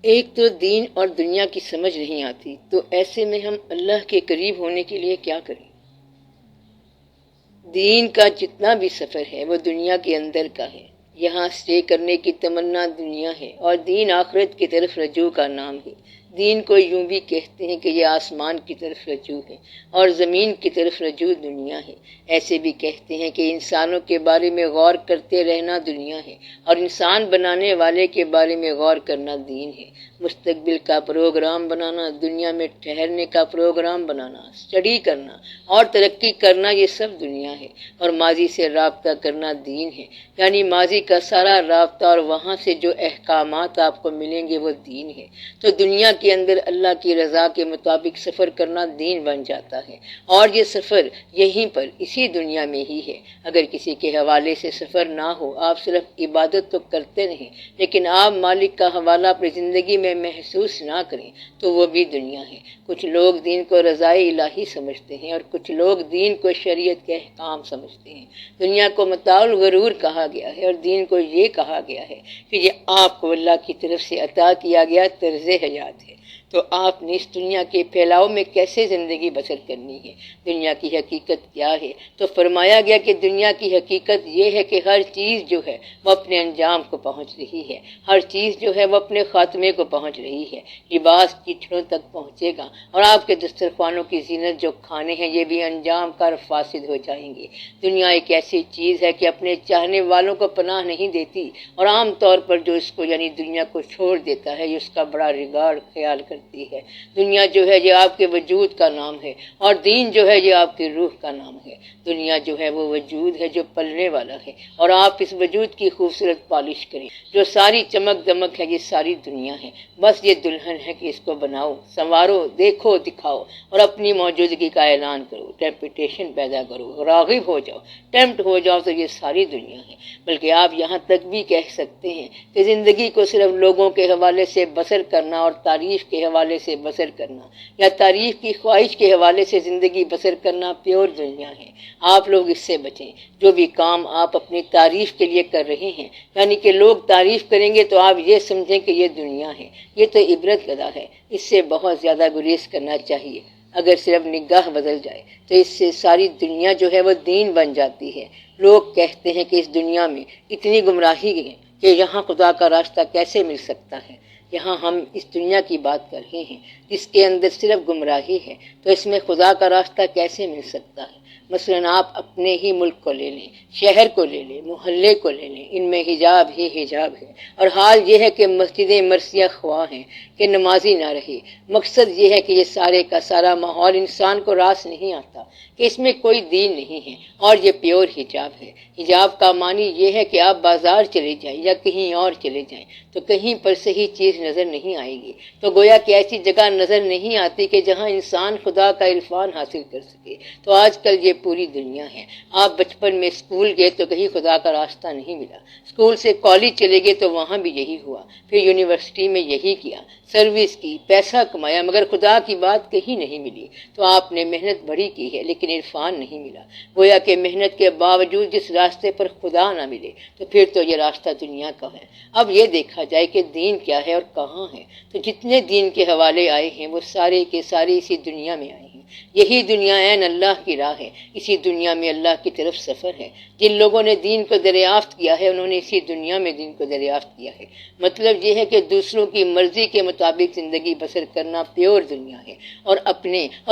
ایک تو دین اور دنیا کی سمجھ نہیں آتی، تو ایسے میں ہم اللہ کے قریب ہونے کے لیے کیا کریں؟ دین کا جتنا بھی سفر ہے وہ دنیا کے اندر کا ہے، یہاں سٹے کرنے کی تمنا دنیا ہے، اور دین آخرت کی طرف رجوع کا نام ہے۔ دین کو یوں بھی کہتے ہیں کہ یہ آسمان کی طرف رجوع ہے اور زمین کی طرف رجوع دنیا ہے۔ ایسے بھی کہتے ہیں کہ انسانوں کے بارے میں غور کرتے رہنا دنیا ہے، اور انسان بنانے والے کے بارے میں غور کرنا دین ہے۔ مستقبل کا پروگرام بنانا، دنیا میں ٹھہرنے کا پروگرام بنانا، اسٹڈی کرنا اور ترقی کرنا، یہ سب دنیا ہے۔ اور ماضی سے رابطہ کرنا دین ہے، یعنی ماضی کا سارا رابطہ اور وہاں سے جو احکامات آپ کو ملیں گے وہ دین ہے۔ تو دنیا کے اندر اللہ کی رضا کے مطابق سفر کرنا دین بن جاتا ہے، اور یہ سفر یہیں پر اسی دنیا میں ہی ہے۔ اگر کسی کے حوالے سے سفر نہ ہو، آپ صرف عبادت تو کرتے رہیں لیکن آپ مالک کا حوالہ اپنی زندگی میں محسوس نہ کریں، تو وہ بھی دنیا ہے۔ کچھ لوگ دین کو رضائے الہی سمجھتے ہیں اور کچھ لوگ دین کو شریعت کے احکام سمجھتے ہیں۔ دنیا کو متاع الغرور کہا گیا ہے اور دین کو یہ کہا گیا ہے کہ یہ آپ کو اللہ کی طرف سے عطا کیا گیا طرز حیات ہے۔ تو آپ نے اس دنیا کے پھیلاؤ میں کیسے زندگی بسر کرنی ہے؟ دنیا کی حقیقت کیا ہے؟ تو فرمایا گیا کہ دنیا کی حقیقت یہ ہے کہ ہر چیز جو ہے وہ اپنے انجام کو پہنچ رہی ہے، ہر چیز جو ہے وہ اپنے خاتمے کو پہنچ رہی ہے۔ لباس چیٹھڑوں تک پہنچے گا، اور آپ کے دسترخوانوں کی زینت جو کھانے ہیں یہ بھی انجام کار فاسد ہو جائیں گے۔ دنیا ایک ایسی چیز ہے کہ اپنے چاہنے والوں کو پناہ نہیں دیتی، اور عام طور پر جو اس کو یعنی دنیا کو چھوڑ دیتا ہے یہ اس کا بڑا ریگارڈ خیال کرتی ہے۔ دنیا جو ہے یہ آپ کے وجود کا نام ہے، اور دین جو ہے یہ آپ کی روح کا نام ہے۔ دنیا جو ہے وہ وجود ہے جو پلنے والا ہے، اور آپ اس وجود کی خوبصورت پالش کریں۔ جو ساری چمک دمک ہے یہ ساری دنیا ہے، بس یہ دلہن ہے کہ اس کو بناؤ، سنوارو، دیکھو، دکھاؤ اور اپنی موجودگی کا اعلان کرو، ٹیمپٹیشن پیدا کرو، راغب ہو جاؤ، ٹیمپٹ ہو جاؤ، تو یہ ساری دنیا ہے۔ بلکہ آپ یہاں تک بھی کہہ سکتے ہیں کہ زندگی کو صرف لوگوں کے حوالے سے بسر کرنا اور تعریف کے حوالے سے بسر کرنا، یا تعریف کی خواہش کے حوالے سے زندگی بسر کرنا پیور دنیا ہے۔ آپ لوگ اس سے بچیں۔ جو بھی کام آپ اپنی تعریف کے لیے کر رہے ہیں، یعنی کہ لوگ تعریف کریں گے تو آپ یہ سمجھیں کہ یہ دنیا ہے، یہ تو عبرت گدا ہے، اس سے بہت زیادہ گریز کرنا چاہیے۔ اگر صرف نگاہ بدل جائے تو اس سے ساری دنیا جو ہے وہ دین بن جاتی ہے۔ لوگ کہتے ہیں کہ اس دنیا میں اتنی گمراہی ہے کہ یہاں خدا کا راستہ کیسے مل سکتا ہے۔ یہاں ہم اس دنیا کی بات کر رہے ہیں جس کے اندر صرف گمراہی ہے، تو اس میں خدا کا راستہ کیسے مل سکتا ہے؟ مثلاً آپ اپنے ہی ملک کو لے لیں، شہر کو لے لیں، محلے کو لے لیں، ان میں حجاب ہی حجاب ہے، اور حال یہ ہے کہ مسجدیں مرثیہ خواہ ہیں کہ نمازی نہ رہے۔ مقصد یہ ہے کہ یہ سارے کا سارا ماحول انسان کو راس نہیں آتا کہ اس میں کوئی دین نہیں ہے، اور یہ پیور حجاب ہے۔ حجاب کا معنی یہ ہے کہ آپ بازار چلے جائیں یا کہیں اور چلے جائیں تو کہیں پر صحیح چیز نظر نہیں آئے گی، تو گویا کہ ایسی جگہ نظر نہیں آتی کہ جہاں انسان خدا کا عرفان حاصل کر سکے۔ تو آج کل یہ پوری دنیا ہے۔ آپ بچپن میں اسکول گئے تو کہیں خدا کا راستہ نہیں ملا، اسکول سے کالج چلے گئے تو وہاں بھی یہی ہوا، پھر یونیورسٹی میں یہی کیا، سروس کی، پیسہ کمایا، مگر خدا کی بات کہیں نہیں ملی۔ تو آپ نے محنت بڑی کی ہے لیکن عرفان نہیں ملا۔ گویا کہ محنت کے باوجود جس راستے پر خدا نہ ملے تو پھر تو یہ راستہ دنیا کا ہے۔ اب یہ دیکھا جائے کہ دین کیا ہے اور کہاں ہے، تو جتنے دین کے حوالے آئے ہیں وہ سارے کے سارے اسی دنیا میں آئے ہیں۔ یہی دنیا عین اللہ کی راہ ہے، اسی دنیا میں اللہ کی طرف سفر ہے۔ جن لوگوں نے دین کو دریافت کیا ہے انہوں نے اسی دنیا میں دین کو دریافت کیا ہے۔ مطلب یہ ہے کہ دوسروں کی مرضی کے مطابق زندگی بسر کرنا پیور دنیا ہے، اور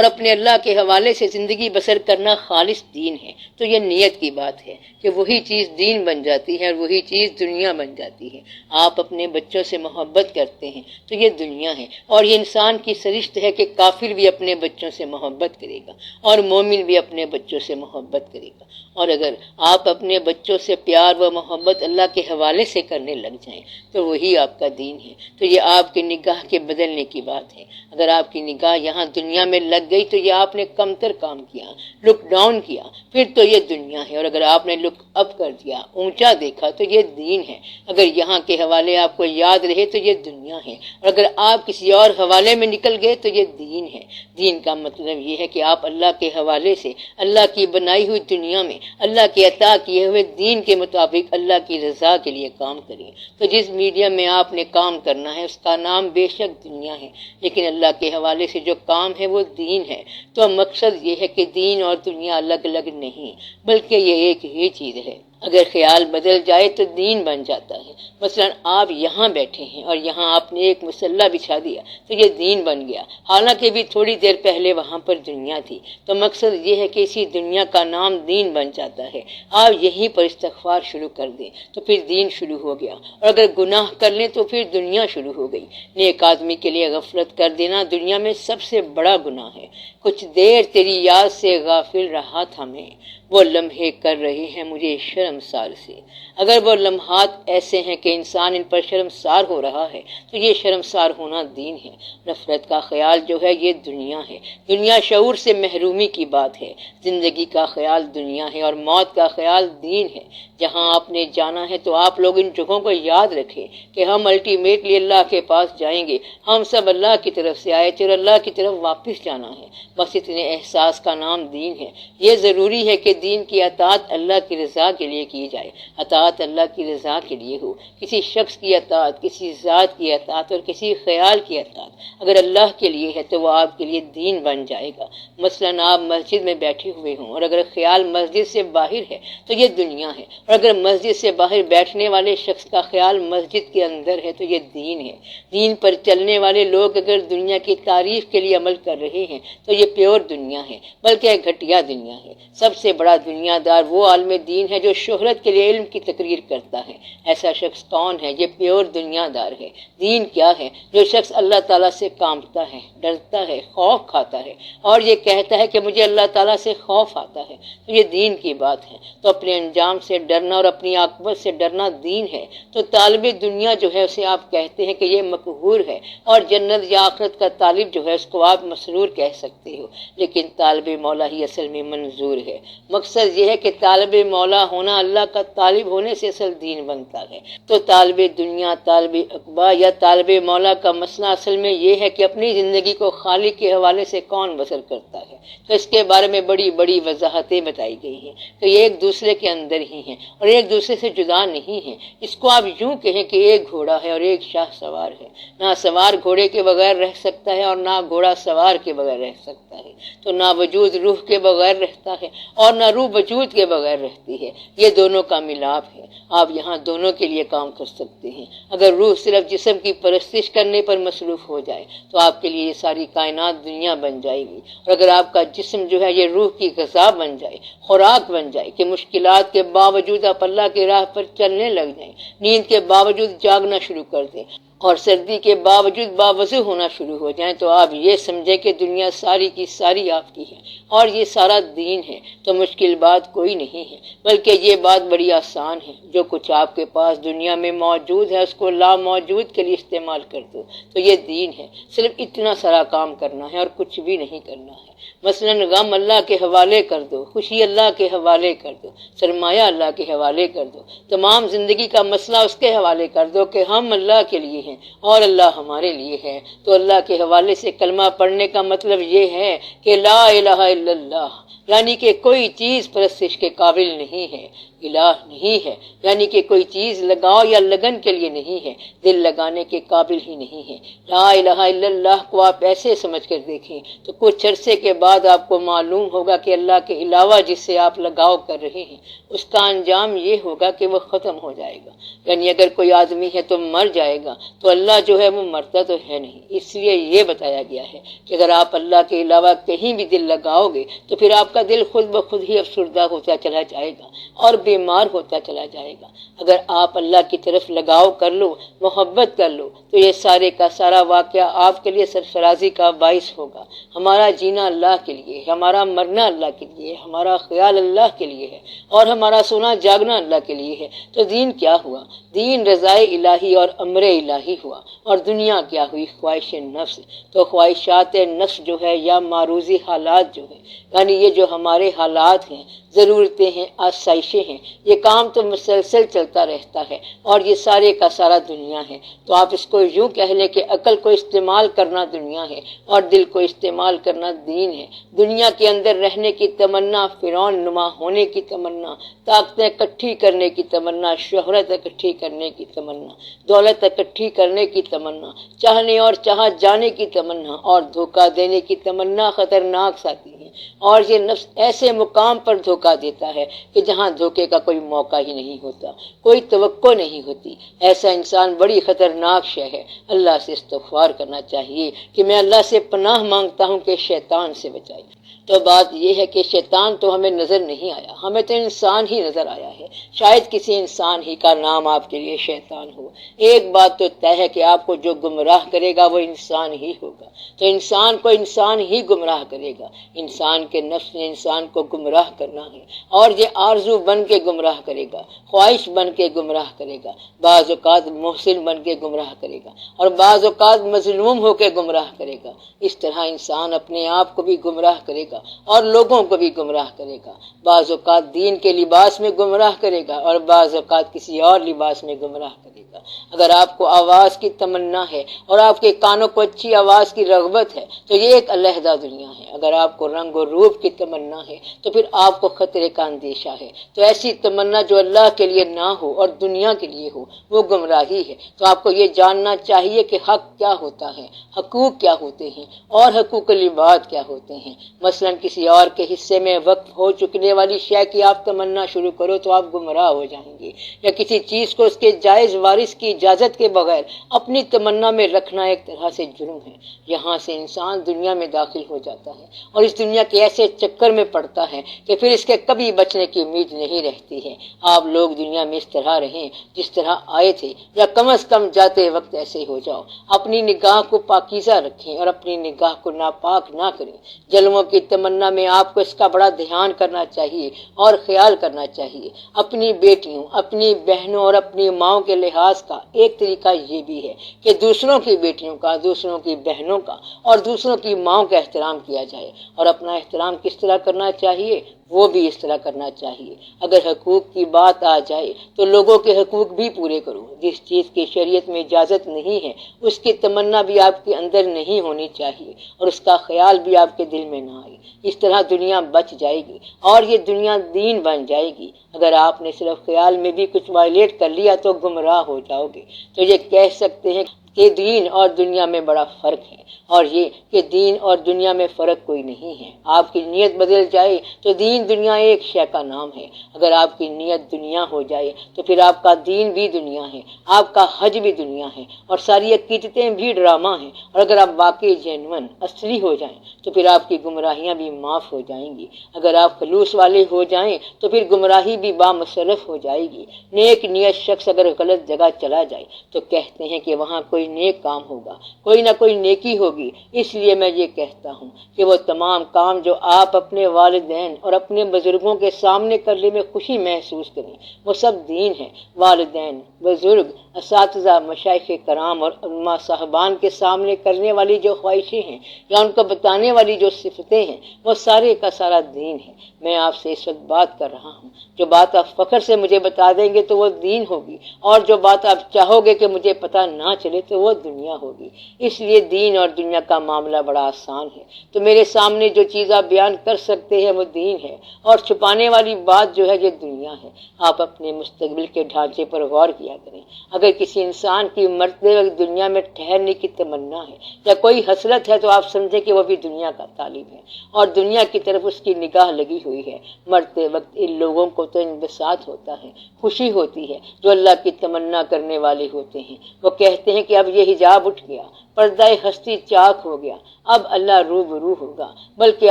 اپنے اللہ کے حوالے سے زندگی بسر کرنا خالص دین ہے۔ تو یہ نیت کی بات ہے کہ وہی چیز دین بن جاتی ہے اور وہی چیز دنیا بن جاتی ہے۔ آپ اپنے بچوں سے محبت کرتے ہیں تو یہ دنیا ہے، اور یہ انسان کی سرشت ہے کہ کافر بھی اپنے بچوں سے محبت کرے گا اور مومن بھی اپنے بچوں سے محبت کرے گا۔ اور اگر آپ اپنے بچوں سے پیار و محبت اللہ کے حوالے سے کرنے لگ جائیں تو وہی آپ کا دین ہے۔ تو یہ آپ کی نگاہ کے بدلنے کی بات ہے۔ اگر آپ کی نگاہ یہاں دنیا میں لگ گئی تو یہ آپ نے کمتر کام کیا، لک ڈاؤن کیا، پھر تو یہ دنیا ہے۔ اور اگر آپ نے لک اپ کر دیا، اونچا دیکھا، تو یہ دین ہے۔ اگر یہاں کے حوالے آپ کو یاد رہے تو یہ دنیا ہے، اور اگر آپ کسی اور حوالے میں نکل گئے تو یہ دین ہے۔ دین کا مطلب یہ ہے کہ آپ اللہ کے حوالے سے اللہ کی بنائی ہوئی دنیا میں اللہ کے عطا کیے ہوئے دین کے مطابق اللہ کی رضا کے لیے کام کریں۔ تو جس میڈیم میں آپ نے کام کرنا ہے اس کا نام بے شک دنیا ہے، لیکن اللہ کے حوالے سے جو کام ہے وہ دین ہے۔ تو مقصد یہ ہے کہ دین اور دنیا الگ الگ نہیں، بلکہ یہ ایک ہی چیز ہے۔ اگر خیال بدل جائے تو دین بن جاتا ہے۔ مثلا آپ یہاں بیٹھے ہیں اور یہاں آپ نے ایک مسلح بچھا دیا تو یہ دین بن گیا، حالانکہ بھی تھوڑی دیر پہلے وہاں پر دنیا تھی۔ تو مقصد یہ ہے کہ اسی دنیا کا نام دین بن جاتا ہے۔ آپ یہیں پر استغفار شروع کر دیں تو پھر دین شروع ہو گیا، اور اگر گناہ کر لیں تو پھر دنیا شروع ہو گئی۔ نیک آدمی کے لیے غفلت کر دینا دنیا میں سب سے بڑا گناہ ہے۔ کچھ دیر تیری یاد سے غافل رہا تھا میں، وہ لمحے کر رہے ہیں مجھے شرمسار سے۔ اگر وہ لمحات ایسے ہیں کہ انسان ان پر شرمسار ہو رہا ہے تو یہ شرمسار ہونا دین ہے۔ نفرت کا خیال جو ہے یہ دنیا ہے، دنیا شعور سے محرومی کی بات ہے۔ زندگی کا خیال دنیا ہے اور موت کا خیال دین ہے۔ جہاں آپ نے جانا ہے تو آپ لوگ ان جگہوں کو یاد رکھیں کہ ہم الٹیمیٹلی اللہ کے پاس جائیں گے، ہم سب اللہ کی طرف سے آئے تھے اور اللہ کی طرف واپس جانا ہے۔ بس اتنے احساس کا نام دین ہے۔ یہ ضروری ہے کہ دین کی اطاعت اللہ کی رضا کے لیے کی جائے، اطاعت اللہ کی رضا کے لیے ہو۔ کسی شخص کی اطاعت، کسی ذات کی اطاعت اور کسی خیال کی اطاعت اگر اللہ کے لیے ہے تو وہ آپ کے لیے دین بن جائے گا۔ مثلا آپ مسجد میں بیٹھے ہوئے ہوں اور اگر خیال مسجد سے باہر ہے تو یہ دنیا ہے، اور اگر مسجد سے باہر بیٹھنے والے شخص کا خیال مسجد کے اندر ہے تو یہ دین ہے۔ دین پر چلنے والے لوگ اگر دنیا کی تعریف کے لیے عمل کر رہے ہیں تو یہ پیور دنیا ہے، بلکہ ایک گھٹیا دنیا ہے۔ سب سے بڑا دنیا دار وہ عالم دین ہے جو شہرت کے لیے علم کی تقریر کرتا ہے۔ ایسا شخص کون ہے؟ یہ پیور دنیا دار ہے۔ دین کیا ہے؟ جو شخص اللہ تعالیٰ سے کانپتا ہے، ڈرتا ہے، خوف کھاتا ہے اور یہ کہتا ہے کہ مجھے اللہ تعالیٰ سے خوف آتا ہے، تو یہ دین کی بات ہے۔ تو اپنے انجام سے ڈرنا اور اپنی عاقبت سے ڈرنا دین ہے۔ تو طالب دنیا جو ہے اسے آپ کہتے ہیں کہ یہ مقہور ہے، اور جنت یا آخرت کا طالب جو ہے اس کو آپ مسرور کہہ سکتے ہو، لیکن طالب مولا ہی اصل میں منظور ہے۔ مقصد یہ ہے کہ طالب مولا ہونا اللہ کا طالب ہونے سے اصل دین بنتا ہے۔ تو طالب دنیا، طالب عقبہ یا طالب مولا کا مسئلہ اصل میں یہ ہے کہ اپنی زندگی کو خالق کے حوالے سے کون بسر کرتا ہے۔ تو اس کے بارے میں بڑی بڑی وضاحتیں بتائی گئی ہیں کہ یہ ایک دوسرے کے اندر ہی ہیں اور ایک دوسرے سے جدا نہیں ہیں۔ اس کو آپ یوں کہیں کہ ایک گھوڑا ہے اور ایک شاہ سوار ہے۔ نہ سوار گھوڑے کے بغیر رہ سکتا ہے اور نہ گھوڑا سوار کے بغیر رہ سکتا ہے۔ تو نہ وجود روح کے بغیر رہتا ہے اور نہ روح وجود کے بغیر رہتی ہے۔ یہ دونوں کا ملاپ ہے۔ آپ یہاں دونوں کے لیے کام کر سکتے ہیں۔ اگر روح صرف جسم کی پرستش کرنے پر مصروف ہو جائے تو آپ کے لیے یہ ساری کائنات دنیا بن جائے گی، اور اگر آپ کا جسم جو ہے یہ روح کی غذا بن جائے، خوراک بن جائے کہ مشکلات کے باوجود آپ اللہ کی راہ پر چلنے لگ جائیں، نیند کے باوجود جاگنا شروع کر دیں اور سردی کے باوجود باوضو ہونا شروع ہو جائیں، تو آپ یہ سمجھیں کہ دنیا ساری کی ساری آپ کی ہے اور یہ سارا دین ہے۔ تو مشکل بات کوئی نہیں ہے، بلکہ یہ بات بڑی آسان ہے۔ جو کچھ آپ کے پاس دنیا میں موجود ہے اس کو لا موجود کے لیے استعمال کر دو، تو یہ دین ہے۔ صرف اتنا سارا کام کرنا ہے اور کچھ بھی نہیں کرنا ہے۔ مثلا غم اللہ کے حوالے کر دو، خوشی اللہ کے حوالے کر دو، سرمایہ اللہ کے حوالے کر دو، تمام زندگی کا مسئلہ اس کے حوالے کر دو کہ ہم اللہ کے لیے ہیں اور اللہ ہمارے لیے ہے۔ تو اللہ کے حوالے سے کلمہ پڑھنے کا مطلب یہ ہے کہ لا الہ الا اللہ، یعنی کہ کوئی چیز پرستش کے قابل نہیں ہے، الہ نہیں ہے، یعنی کہ کوئی چیز لگاؤ یا لگن کے لیے نہیں ہے، دل لگانے کے قابل ہی نہیں ہے۔ لا الہ الا اللہ کو آپ ایسے سمجھ کر دیکھیں تو کچھ عرصے کے بعد آپ کو معلوم ہوگا کہ اللہ کے علاوہ جس سے آپ لگاؤ کر رہے ہیں اس کا انجام یہ ہوگا کہ وہ ختم ہو جائے گا۔ یعنی اگر کوئی آدمی ہے تو مر جائے گا، تو اللہ جو ہے وہ مرتا تو ہے نہیں۔ اس لیے یہ بتایا گیا ہے کہ اگر آپ اللہ کے علاوہ کہیں بھی دل لگاؤ گے تو پھر آپ کا دل خود بخود ہی افسردہ ہوتا چلا جائے گا اور بیمار ہوتا چلا جائے گا۔ اگر آپ اللہ کی طرف لگاؤ کر لو، محبت کر لو، تو یہ سارے کا سارا واقعہ آپ کے لیے سرفرازی کا باعث ہوگا۔ ہمارا جینا اللہ کے لیے ہے، ہمارا مرنا اللہ کے لیے ہے، ہمارا خیال اللہ کے لیے ہے اور ہمارا سونا جاگنا اللہ کے لیے ہے۔ تو دین کیا ہوا؟ دین رضائے الہی اور امر الہی ہوا، اور دنیا کیا ہوئی؟ خواہش نفس۔ تو خواہشات نفس جو ہے یا معروضی حالات جو ہے، یعنی یہ جو ہمارے حالات ہیں، ضرورتیں ہیں، آسائشیں ہیں، ہیں، یہ کام تو مسلسل چلتا رہتا ہے اور یہ سارے کا سارا دنیا ہے۔ تو آپ اس کو یوں کہہ لیں کہ عقل کو استعمال کرنا دنیا ہے اور دل کو استعمال کرنا دین ہے۔ دنیا کے اندر رہنے کی تمنا، فرعون نما ہونے کی تمنا، طاقتیں اکٹھی کرنے کی تمنا، شہرت اکٹھی کرنے کی تمنا، دولت اکٹھی کرنے کی تمنا، چاہنے اور چاہا جانے کی تمنا اور دھوکہ دینے کی تمنا خطرناک ساتھی ہے۔ اور یہ نفس ایسے مقام پر دھوکہ دیتا ہے کہ جہاں دھوکے کا کوئی موقع ہی نہیں ہوتا، کوئی توقع نہیں ہوتی۔ ایسا انسان بڑی خطرناک شے ہے۔ اللہ سے استغفار کرنا چاہیے کہ میں اللہ سے پناہ مانگتا ہوں کہ شیطان سے بچائے۔ تو بات یہ ہے کہ شیطان تو ہمیں نظر نہیں آیا، ہمیں تو انسان ہی نظر آیا ہے۔ شاید کسی انسان ہی کا نام آپ کے لیے شیطان ہو۔ ایک بات تو طے ہے کہ آپ کو جو گمراہ کرے گا وہ انسان ہی ہوگا، تو انسان کو انسان ہی گمراہ کرے گا۔ انسان کے نفس نے انسان کو گمراہ کرنا ہے اور یہ آرزو بن کے گمراہ کرے گا، خواہش بن کے گمراہ کرے گا، بعض اوقات محسن بن کے گمراہ کرے گا اور بعض اوقات مظلوم ہو کے گمراہ کرے گا۔ اس طرح انسان اپنے آپ کو بھی گمراہ کرے گا اور لوگوں کو بھی گمراہ کرے گا۔ بعض اوقات دین کے لباس میں گمراہ کرے گا اور بعض اوقات کسی اور لباس میں گمراہ کرے گا۔ اگر آپ کو آواز کی تمنا ہے اور آپ کے کانوں کو اچھی آواز کی رغبت ہے تو یہ ایک علیحدہ دنیا ہے۔ اگر آپ کو رنگ و روپ کی تمنا ہے تو پھر آپ کو خطرے کا اندیشہ ہے۔ تو ایسی تمنا جو اللہ کے لیے نہ ہو اور دنیا کے لیے ہو وہ گمراہی ہے۔ تو آپ کو یہ جاننا چاہیے کہ حق کیا ہوتا ہے، حقوق کیا ہوتے ہیں اور حقوق العباد کیا ہوتے ہیں۔ مثلا کسی اور کے حصے میں وقف ہو چکنے والی شے کی آپ تمنا شروع کرو تو آپ گمراہ ہو جائیں گے، یا کسی چیز کو اس کے جائز وارث کی اجازت کے بغیر اپنی تمنا میں رکھنا ایک طرح سے جرم ہے۔ یہاں سے انسان دنیا میں داخل ہو جاتا ہے اور اس دنیا کے ایسے چکر میں پڑتا ہے کہ پھر اس کے کبھی بچنے کی امید نہیں رہتی ہے۔ آپ لوگ دنیا میں اس طرح رہیں جس طرح آئے تھے، یا کم از کم جاتے وقت ایسے ہو جاؤ۔ اپنی نگاہ کو پاکیزہ رکھیں اور اپنی نگاہ کو ناپاک نہ کریں۔ جلووں کی تمنا میں آپ کو اس کا بڑا دھیان کرنا چاہیے اور خیال کرنا چاہیے۔ اپنی بیٹیوں، اپنی بہنوں اور اپنی ماؤں کے لحاظ کا ایک طریقہ یہ بھی ہے کہ دوسروں کی بیٹیوں کا، دوسروں کی بہنوں کا اور دوسروں کی ماؤں کا احترام کیا جائے۔ اور اپنا احترام کس طرح کرنا چاہیے وہ بھی اس طرح کرنا چاہیے۔ اگر حقوق کی بات آ جائے تو لوگوں کے حقوق بھی پورے کرو۔ جس چیز کی شریعت میں اجازت نہیں ہے اس کی تمنا بھی آپ کے اندر نہیں ہونی چاہیے اور اس کا خیال بھی آپ کے دل میں نہ آئے۔ اس طرح دنیا بچ جائے گی اور یہ دنیا دین بن جائے گی۔ اگر آپ نے صرف خیال میں بھی کچھ وائلیٹ کر لیا تو گمراہ ہو جاؤ گے۔ تو یہ کہہ سکتے ہیں کہ دین اور دنیا میں بڑا فرق ہے، اور یہ کہ دین اور دنیا میں فرق کوئی نہیں ہے۔ آپ کی نیت بدل جائے تو دین دنیا ایک شے کا نام ہے۔ اگر آپ کی نیت دنیا ہو جائے تو پھر آپ کا دین بھی دنیا ہے، آپ کا حج بھی دنیا ہے اور ساری عقیدتیں بھی ڈرامہ ہیں۔ اور اگر آپ واقعی جینون اصلی ہو جائیں تو پھر آپ کی گمراہیاں بھی معاف ہو جائیں گی۔ اگر آپ خلوص والے ہو جائیں تو پھر گمراہی بھی بامصرف ہو جائے گی۔ نیک نیت شخص اگر غلط جگہ چلا جائے تو کہتے ہیں کہ وہاں کوئی نیک کام ہوگا، کوئی نہ کوئی نیکی ہوگی۔ اس لیے میں یہ کہتا ہوں کہ وہ تمام کام جو آپ اپنے والدین اور اپنے بزرگوں کے سامنے کرنے میں خوشی محسوس کریں وہ سب دین ہے۔ والدین، بزرگ، اساتذہ، مشائخ کرام اور علماء صاحبان کے سامنے کرنے والی جو خواہشیں ہیں یا ان کو بتانے والی جو صفتیں ہیں وہ سارے کا سارا دین ہے۔ میں آپ سے اس وقت بات کر رہا ہوں، جو بات آپ فخر سے مجھے بتا دیں گے تو وہ دین ہوگی، اور جو بات آپ چاہو گے کہ مجھے پتہ نہ چلے تو وہ دنیا ہوگی۔ اس لیے دین اور دنیا کا معاملہ بڑا آسان ہے۔ تو میرے سامنے جو چیز آپ بیان کر سکتے ہیں وہ دین ہے، اور چھپانے والی بات جو ہے یہ دنیا ہے۔ آپ اپنے مستقبل کے ڈھانچے پر غور کیا کریں۔ اگر کسی انسان کی مرتے وقت دنیا میں ٹھہرنے کی تمنا ہے یا کوئی حسرت ہے تو آپ سمجھیں کہ وہ بھی دنیا کا طالب ہے اور دنیا کی طرف اس کی نگاہ لگی ہوئی ہے۔ مرتے وقت ان لوگوں کو تو انبساط ہوتا ہے، خوشی ہوتی ہے، جو اللہ کی تمنا کرنے والے ہوتے ہیں۔ وہ کہتے ہیں کہ اب یہ حجاب اٹھ گیا، پردہ ہستی چاک ہو گیا، اب اللہ روبرو ہوگا، بلکہ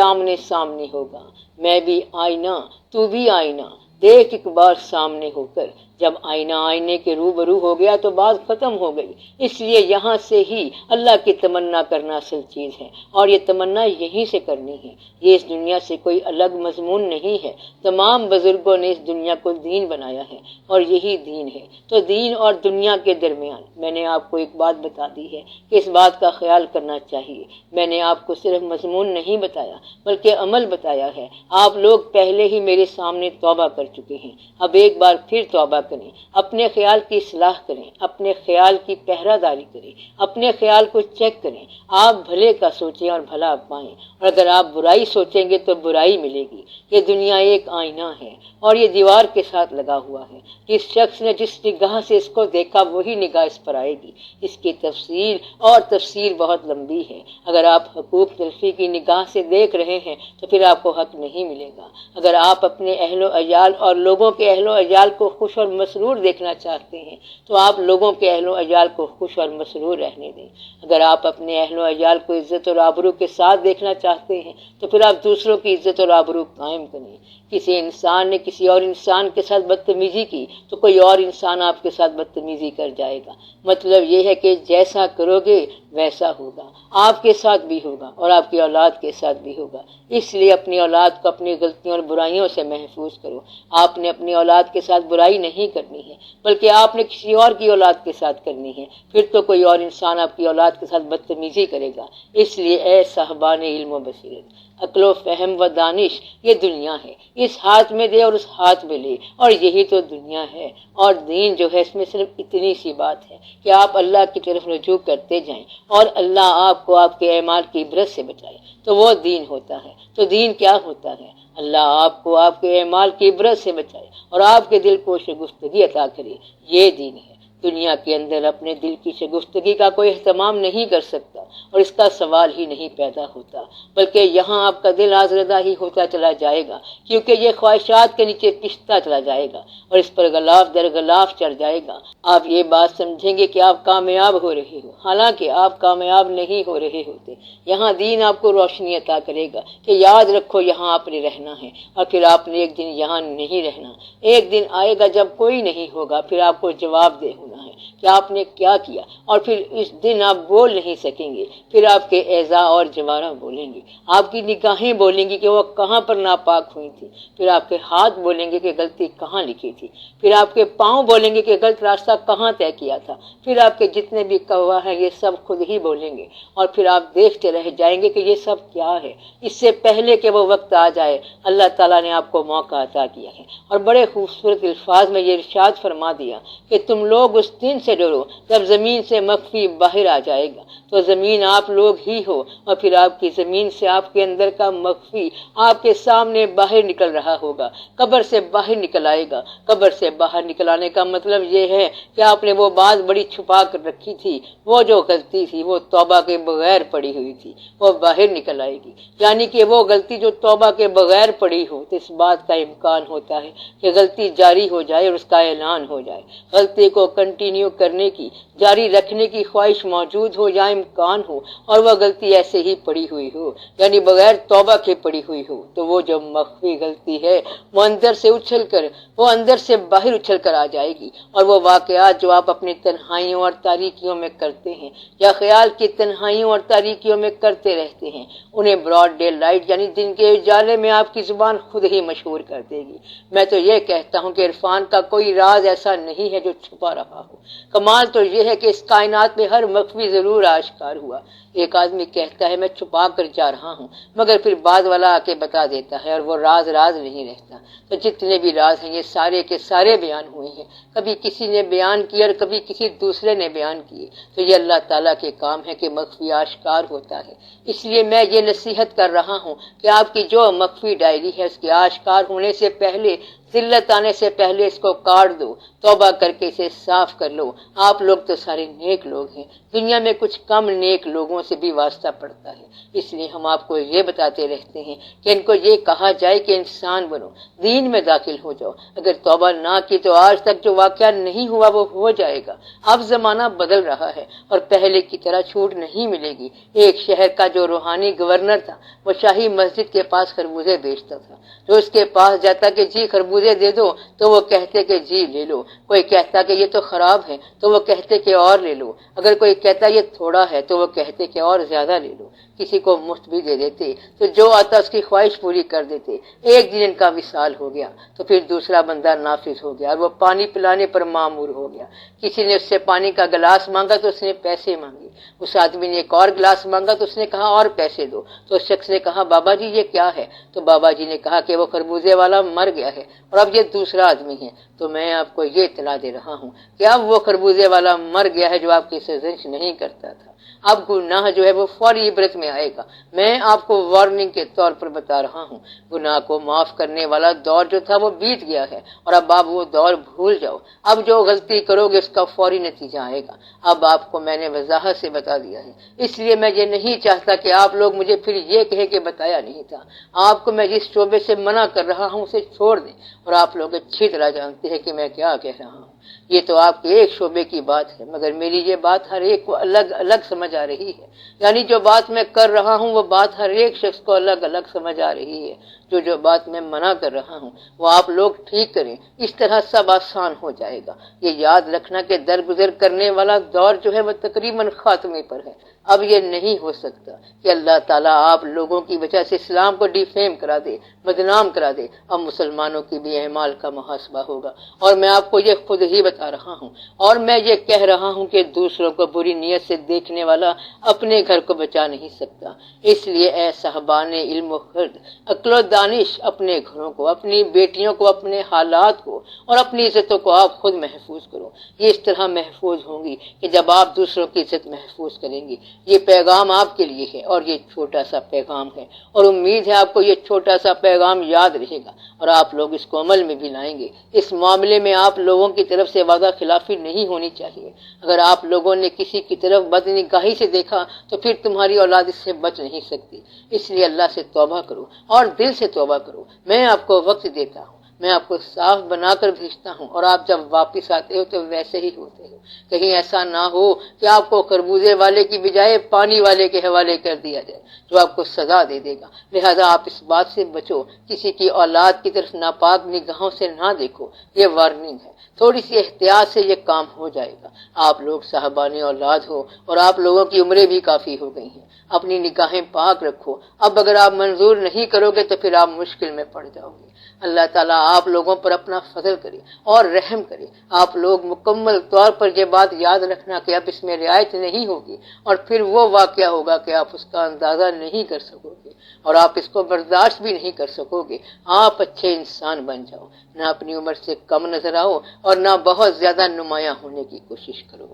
آمنے سامنے ہوگا۔ میں بھی آئینہ، تو بھی آئینہ، دیکھ ایک بار سامنے ہو کر۔ جب آئینہ آئینے کے روبرو ہو گیا تو بات ختم ہو گئی۔ اس لیے یہاں سے ہی اللہ کی تمنا کرنا اصل چیز ہے، اور یہ تمنا یہیں سے کرنی ہے۔ یہ اس دنیا سے کوئی الگ مضمون نہیں ہے۔ تمام بزرگوں نے اس دنیا کو دین بنایا ہے اور یہی دین ہے۔ تو دین اور دنیا کے درمیان میں نے آپ کو ایک بات بتا دی ہے کہ اس بات کا خیال کرنا چاہیے۔ میں نے آپ کو صرف مضمون نہیں بتایا بلکہ عمل بتایا ہے۔ آپ لوگ پہلے ہی میرے سامنے توبہ کر چکے ہیں۔ اب ایک بار پھر توبہ کریں، اپنے خیال کی اصلاح کریں، اپنے خیال کی پہرہ داری کریں، اپنے خیال کو چیک کریں۔ آپ بھلے کا سوچیں اور بھلا پائیں، اور اگر آپ برائی سوچیں گے تو برائی ملے گی۔ یہ دنیا ایک آئینہ ہے اور یہ دیوار کے ساتھ لگا ہوا ہے۔ جس شخص نے جس نگاہ سے اس کو دیکھا وہی نگاہ اس پر آئے گی۔ اس کی تفصیل بہت لمبی ہے۔ اگر آپ حقوق تلفی کی نگاہ سے دیکھ رہے ہیں تو پھر آپ کو حق نہیں ملے گا۔ اگر آپ اپنے اہل و عیال اور لوگوں کے اہل و عیال کو خوش اور مسرور دیکھنا چاہتے ہیں تو آپ لوگوں کے اہل و عیال کو خوش اور مسرور رہنے دیں۔ اگر آپ اپنے اہل و عیال کو عزت اور آبرو کے ساتھ دیکھنا چاہتے ہیں تو پھر آپ دوسروں کی عزت اور آبرو قائم کریں۔ کسی انسان نے کسی اور انسان کے ساتھ بدتمیزی کی تو کوئی اور انسان آپ کے ساتھ بدتمیزی کر جائے گا۔ مطلب یہ ہے کہ جیسا کرو گے ویسا ہوگا، آپ کے ساتھ بھی ہوگا اور آپ کی اولاد کے ساتھ بھی ہوگا۔ اس لیے اپنی اولاد کو اپنی غلطیوں اور برائیوں سے محفوظ کرو۔ آپ نے اپنی اولاد کے ساتھ برائی نہیں کرنی ہے، بلکہ آپ نے کسی اور کی اولاد کے ساتھ کرنی ہے، پھر تو کوئی اور انسان آپ کی اولاد کے ساتھ بدتمیزی کرے گا۔ اس لیے اے صاحبان علم و بصیرت، عقل و فہم و دانش، یہ دنیا ہے، اس ہاتھ میں دے اور اس ہاتھ میں لے، اور یہی تو دنیا ہے۔ اور دین جو ہے اس میں صرف اتنی سی بات ہے کہ آپ اللہ کی طرف رجوع کرتے جائیں اور اللہ آپ کو آپ کے اعمال کی عبرت سے بچائے، تو وہ دین ہوتا ہے۔ تو دین کیا ہوتا ہے؟ اللہ آپ کو آپ کے اعمال کی عبرت سے بچائے اور آپ کے دل کو شگفتگی عطا کرے، یہ دین ہے۔ دنیا کے اندر اپنے دل کی شگفتگی کا کوئی اہتمام نہیں کر سکتا اور اس کا سوال ہی نہیں پیدا ہوتا، بلکہ یہاں آپ کا دل آزردہ ہی ہوتا چلا جائے گا، کیونکہ یہ خواہشات کے نیچے پستا چلا جائے گا اور اس پر غلاف در غلاف چڑھ جائے گا۔ آپ یہ بات سمجھیں گے کہ آپ کامیاب ہو رہے ہو، حالانکہ آپ کامیاب نہیں ہو رہے ہوتے۔ یہاں دین آپ کو روشنی عطا کرے گا کہ یاد رکھو یہاں آپ نے رہنا ہے، اور پھر آپ نے ایک دن یہاں نہیں رہنا۔ ایک دن آئے گا جب کوئی نہیں ہوگا، پھر آپ کو جواب دہ ہونا ہے کہ آپ نے کیا کیا، اور پھر اس دن آپ بول نہیں سکیں گے۔ پھر آپ کے اعضاء اور جوارح بولیں گے، آپ کی نگاہیں بولیں گی کہ وہ کہاں پر ناپاک ہوئی تھی، پھر آپ کے ہاتھ بولیں گے کہ غلطی کہاں لکھی تھی، پھر آپ کے پاؤں بولیں گے کہ غلط راستہ کہاں طے کیا تھا، پھر آپ کے جتنے بھی کوا ہیں یہ سب خود ہی بولیں گے، اور پھر آپ دیکھتے رہ جائیں گے کہ یہ سب کیا ہے۔ اس سے پہلے کہ وہ وقت آ جائے اللہ تعالیٰ نے آپ کو موقع عطا کیا ہے، اور بڑے خوبصورت الفاظ میں یہ ارشاد فرما دیا کہ تم لوگ اس دن سے ڈرو جب زمین سے مخفی باہر آ جائے گا، تو زمین آپ لوگ ہی ہو، اور پھر آپ کی زمین سے آپ کے اندر کا مخفی آپ کے سامنے باہر نکل رہا ہوگا، قبر سے باہر نکل آئے گا۔ قبر سے باہر نکل آنے کا مطلب یہ ہے کہ آپ نے وہ بات بڑی چھپا کر رکھی تھی، وہ جو غلطی تھی وہ توبہ کے بغیر پڑی ہوئی تھی، وہ باہر نکل آئے گی۔ یعنی کہ وہ غلطی جو توبہ کے بغیر پڑی ہو، تو اس بات کا امکان ہوتا ہے کہ غلطی جاری ہو جائے اور اس کا اعلان ہو جائے۔ غلطی کو کنٹینیو کرنے کی، جاری رکھنے کی خواہش موجود ہو یا امکان ہو، اور وہ غلطی ایسے ہی پڑی ہوئی ہو، یعنی بغیر توبہ کے پڑی ہوئی ہو، تو وہ جو مخفی غلطی ہے وہ اندر سے باہر اچھل کر آ جائے گی، اور وہ واقعات جو آپ اپنی تنہائیوں اور تاریکیوں میں کرتے ہیں یا خیال کی تنہائیوں اور تاریکیوں میں کرتے رہتے ہیں، انہیں براڈ ڈے لائٹ یعنی دن کے اجالے میں آپ کی زبان خود ہی مشہور کر دے گی۔ میں تو یہ کہتا ہوں کہ عرفان کا کوئی راز ایسا نہیں ہے جو چھپا رہا ہو۔ کمال تو یہ ہے کہ اس کائنات میں ہر مخفی ضرور آشکار ہوا۔ ایک آدمی کہتا ہے میں چھپا کر جا رہا ہوں، مگر پھر بعد والا آ کے بتا دیتا ہے، اور وہ راز نہیں رہتا۔ تو جتنے بھی راز ہیں یہ سارے کے سارے بیان ہوئے ہیں، کبھی کسی نے بیان کیا اور کبھی کسی دوسرے نے بیان کیے۔ تو یہ اللہ تعالیٰ کے کام ہے کہ مخفی آشکار ہوتا ہے۔ اس لیے میں یہ نصیحت کر رہا ہوں کہ آپ کی جو مخفی ڈائری ہے اس کے آشکار ہونے سے پہلے، ذلت آنے سے پہلے اس کو کاٹ دو، توبہ کر کے اسے صاف کر لو۔ آپ لوگ تو سارے نیک لوگ ہیں، دنیا میں کچھ کم نیک لوگوں سے بھی واسطہ پڑتا ہے، اس لیے ہم آپ کو یہ بتاتے رہتے ہیں کہ ان کو یہ کہا جائے کہ انسان بنو، دین میں داخل ہو جاؤ۔ اگر توبہ نہ کی تو آج تک جو واقعہ نہیں ہوا وہ ہو جائے گا۔ اب زمانہ بدل رہا ہے اور پہلے کی طرح چھوٹ نہیں ملے گی۔ ایک شہر کا جو روحانی گورنر تھا وہ شاہی مسجد کے پاس خربوزے بیچتا تھا، جو اس کے پاس جاتا کہ جی خربوزے دے دو تو وہ کہتے کہ جی لے لو، کوئی کہتا کہ یہ تو خراب ہے تو وہ کہتے کہ اور لے لو، اگر کوئی کہتا یہ تھوڑا ہے تو وہ کہتے کہ اور زیادہ لے لو، کسی کو مفت بھی دے دیتے تو جو آتا اس کی خواہش پوری کر دیتے۔ ایک دن ان کا وصال ہو گیا تو پھر دوسرا بندہ نافذ ہو گیا اور وہ پانی پلانے پر معمور ہو گیا۔ کسی نے اس سے پانی کا گلاس مانگا تو اس نے پیسے مانگے، اس آدمی نے ایک اور گلاس مانگا تو اس نے کہا اور پیسے دو، تو اس شخص نے کہا بابا جی یہ کیا ہے؟ تو بابا جی نے کہا کہ وہ خربوزے والا مر گیا ہے اور اب یہ دوسرا آدمی ہے، تو میں آپ کو یہ اطلاع دے رہا ہوں کہ اب وہ خربوزے والا مر گیا ہے جو آپ کی سرزنش نہیں کرتا تھا۔ اب گناہ جو ہے وہ فوری عبرت میں آئے گا۔ میں آپ کو وارننگ کے طور پر بتا رہا ہوں، گناہ کو معاف کرنے والا دور جو تھا وہ بیت گیا ہے، اور اب آپ وہ دور بھول جاؤ۔ اب جو غلطی کرو گے اس کا فوری نتیجہ آئے گا۔ اب آپ کو میں نے وضاحت سے بتا دیا ہے، اس لیے میں یہ نہیں چاہتا کہ آپ لوگ مجھے پھر یہ کہے کہ بتایا نہیں تھا۔ آپ کو میں جس شعبے سے منع کر رہا ہوں اسے چھوڑ دیں، اور آپ لوگ اچھی طرح جانتے ہیں کہ میں کیا کہہ رہا ہوں۔ یہ تو آپ کے ایک شعبے کی بات ہے، مگر میری یہ بات ہر ایک کو الگ الگ سمجھ آ رہی ہے۔ یعنی جو بات میں کر رہا ہوں وہ بات ہر ایک شخص کو الگ الگ سمجھ آ رہی ہے۔ جو بات میں منع کر رہا ہوں وہ آپ لوگ ٹھیک کریں، اس طرح سب آسان ہو جائے گا۔ یہ یاد رکھنا کہ درگزر کرنے والا دور جو ہے وہ تقریباً خاتمے پر ہے۔ اب یہ نہیں ہو سکتا کہ اللہ تعالیٰ آپ لوگوں کی وجہ سے اسلام کو ڈیفیم کرا دے، بدنام کرا دے۔ اب مسلمانوں کی بھی اعمال کا محاسبہ ہوگا، اور میں آپ کو یہ خود ہی بتا رہا ہوں، اور میں یہ کہہ رہا ہوں کہ دوسروں کو بری نیت سے دیکھنے والا اپنے گھر کو بچا نہیں سکتا۔ اس لیے اے صاحبان علم و خرد، عقل و دانش، اپنے گھروں کو، اپنی بیٹیوں کو، اپنے حالات کو اور اپنی عزتوں کو آپ خود محفوظ کرو۔ یہ اس طرح محفوظ ہوں گی کہ جب آپ دوسروں کی عزت محفوظ کریں گی۔ یہ پیغام آپ کے لیے ہے، اور یہ چھوٹا سا پیغام ہے، اور امید ہے آپ کو یہ چھوٹا سا پیغام یاد رہے گا اور آپ لوگ اس کو عمل میں بھی لائیں گے۔ اس معاملے میں آپ لوگوں کی طرف سے وعدہ خلافی نہیں ہونی چاہیے۔ اگر آپ لوگوں نے کسی کی طرف بدنگاہی سے دیکھا تو پھر تمہاری اولاد اس سے بچ نہیں سکتی۔ اس لیے اللہ سے توبہ کرو اور دل سے توبہ کرو۔ میں آپ کو وقت دیتا ہوں، میں آپ کو صاف بنا کر بھیجتا ہوں، اور آپ جب واپس آتے ہو تو ویسے ہی ہوتے ہو۔ کہیں ایسا نہ ہو کہ آپ کو خربوزے والے کی بجائے پانی والے کے حوالے کر دیا جائے جو آپ کو سزا دے دے گا۔ لہذا آپ اس بات سے بچو، کسی کی اولاد کی طرف ناپاک نگاہوں سے نہ دیکھو۔ یہ وارننگ ہے، تھوڑی سی احتیاط سے یہ کام ہو جائے گا۔ آپ لوگ صاحبان اولاد ہو، اور آپ لوگوں کی عمریں بھی کافی ہو گئی ہیں۔ اپنی نگاہیں پاک رکھو۔ اب اگر آپ منظور نہیں کرو گے تو پھر آپ مشکل میں پڑ جاؤ گے۔ اللہ تعالیٰ آپ لوگوں پر اپنا فضل کرے اور رحم کرے۔ آپ لوگ مکمل طور پر یہ بات یاد رکھنا کہ اب اس میں رعایت نہیں ہوگی، اور پھر وہ واقعہ ہوگا کہ آپ اس کا اندازہ نہیں کر سکو گے، اور آپ اس کو برداشت بھی نہیں کر سکو گے۔ آپ اچھے انسان بن جاؤ، نہ اپنی عمر سے کم نظر آؤ اور نہ بہت زیادہ نمایاں ہونے کی کوشش کرو۔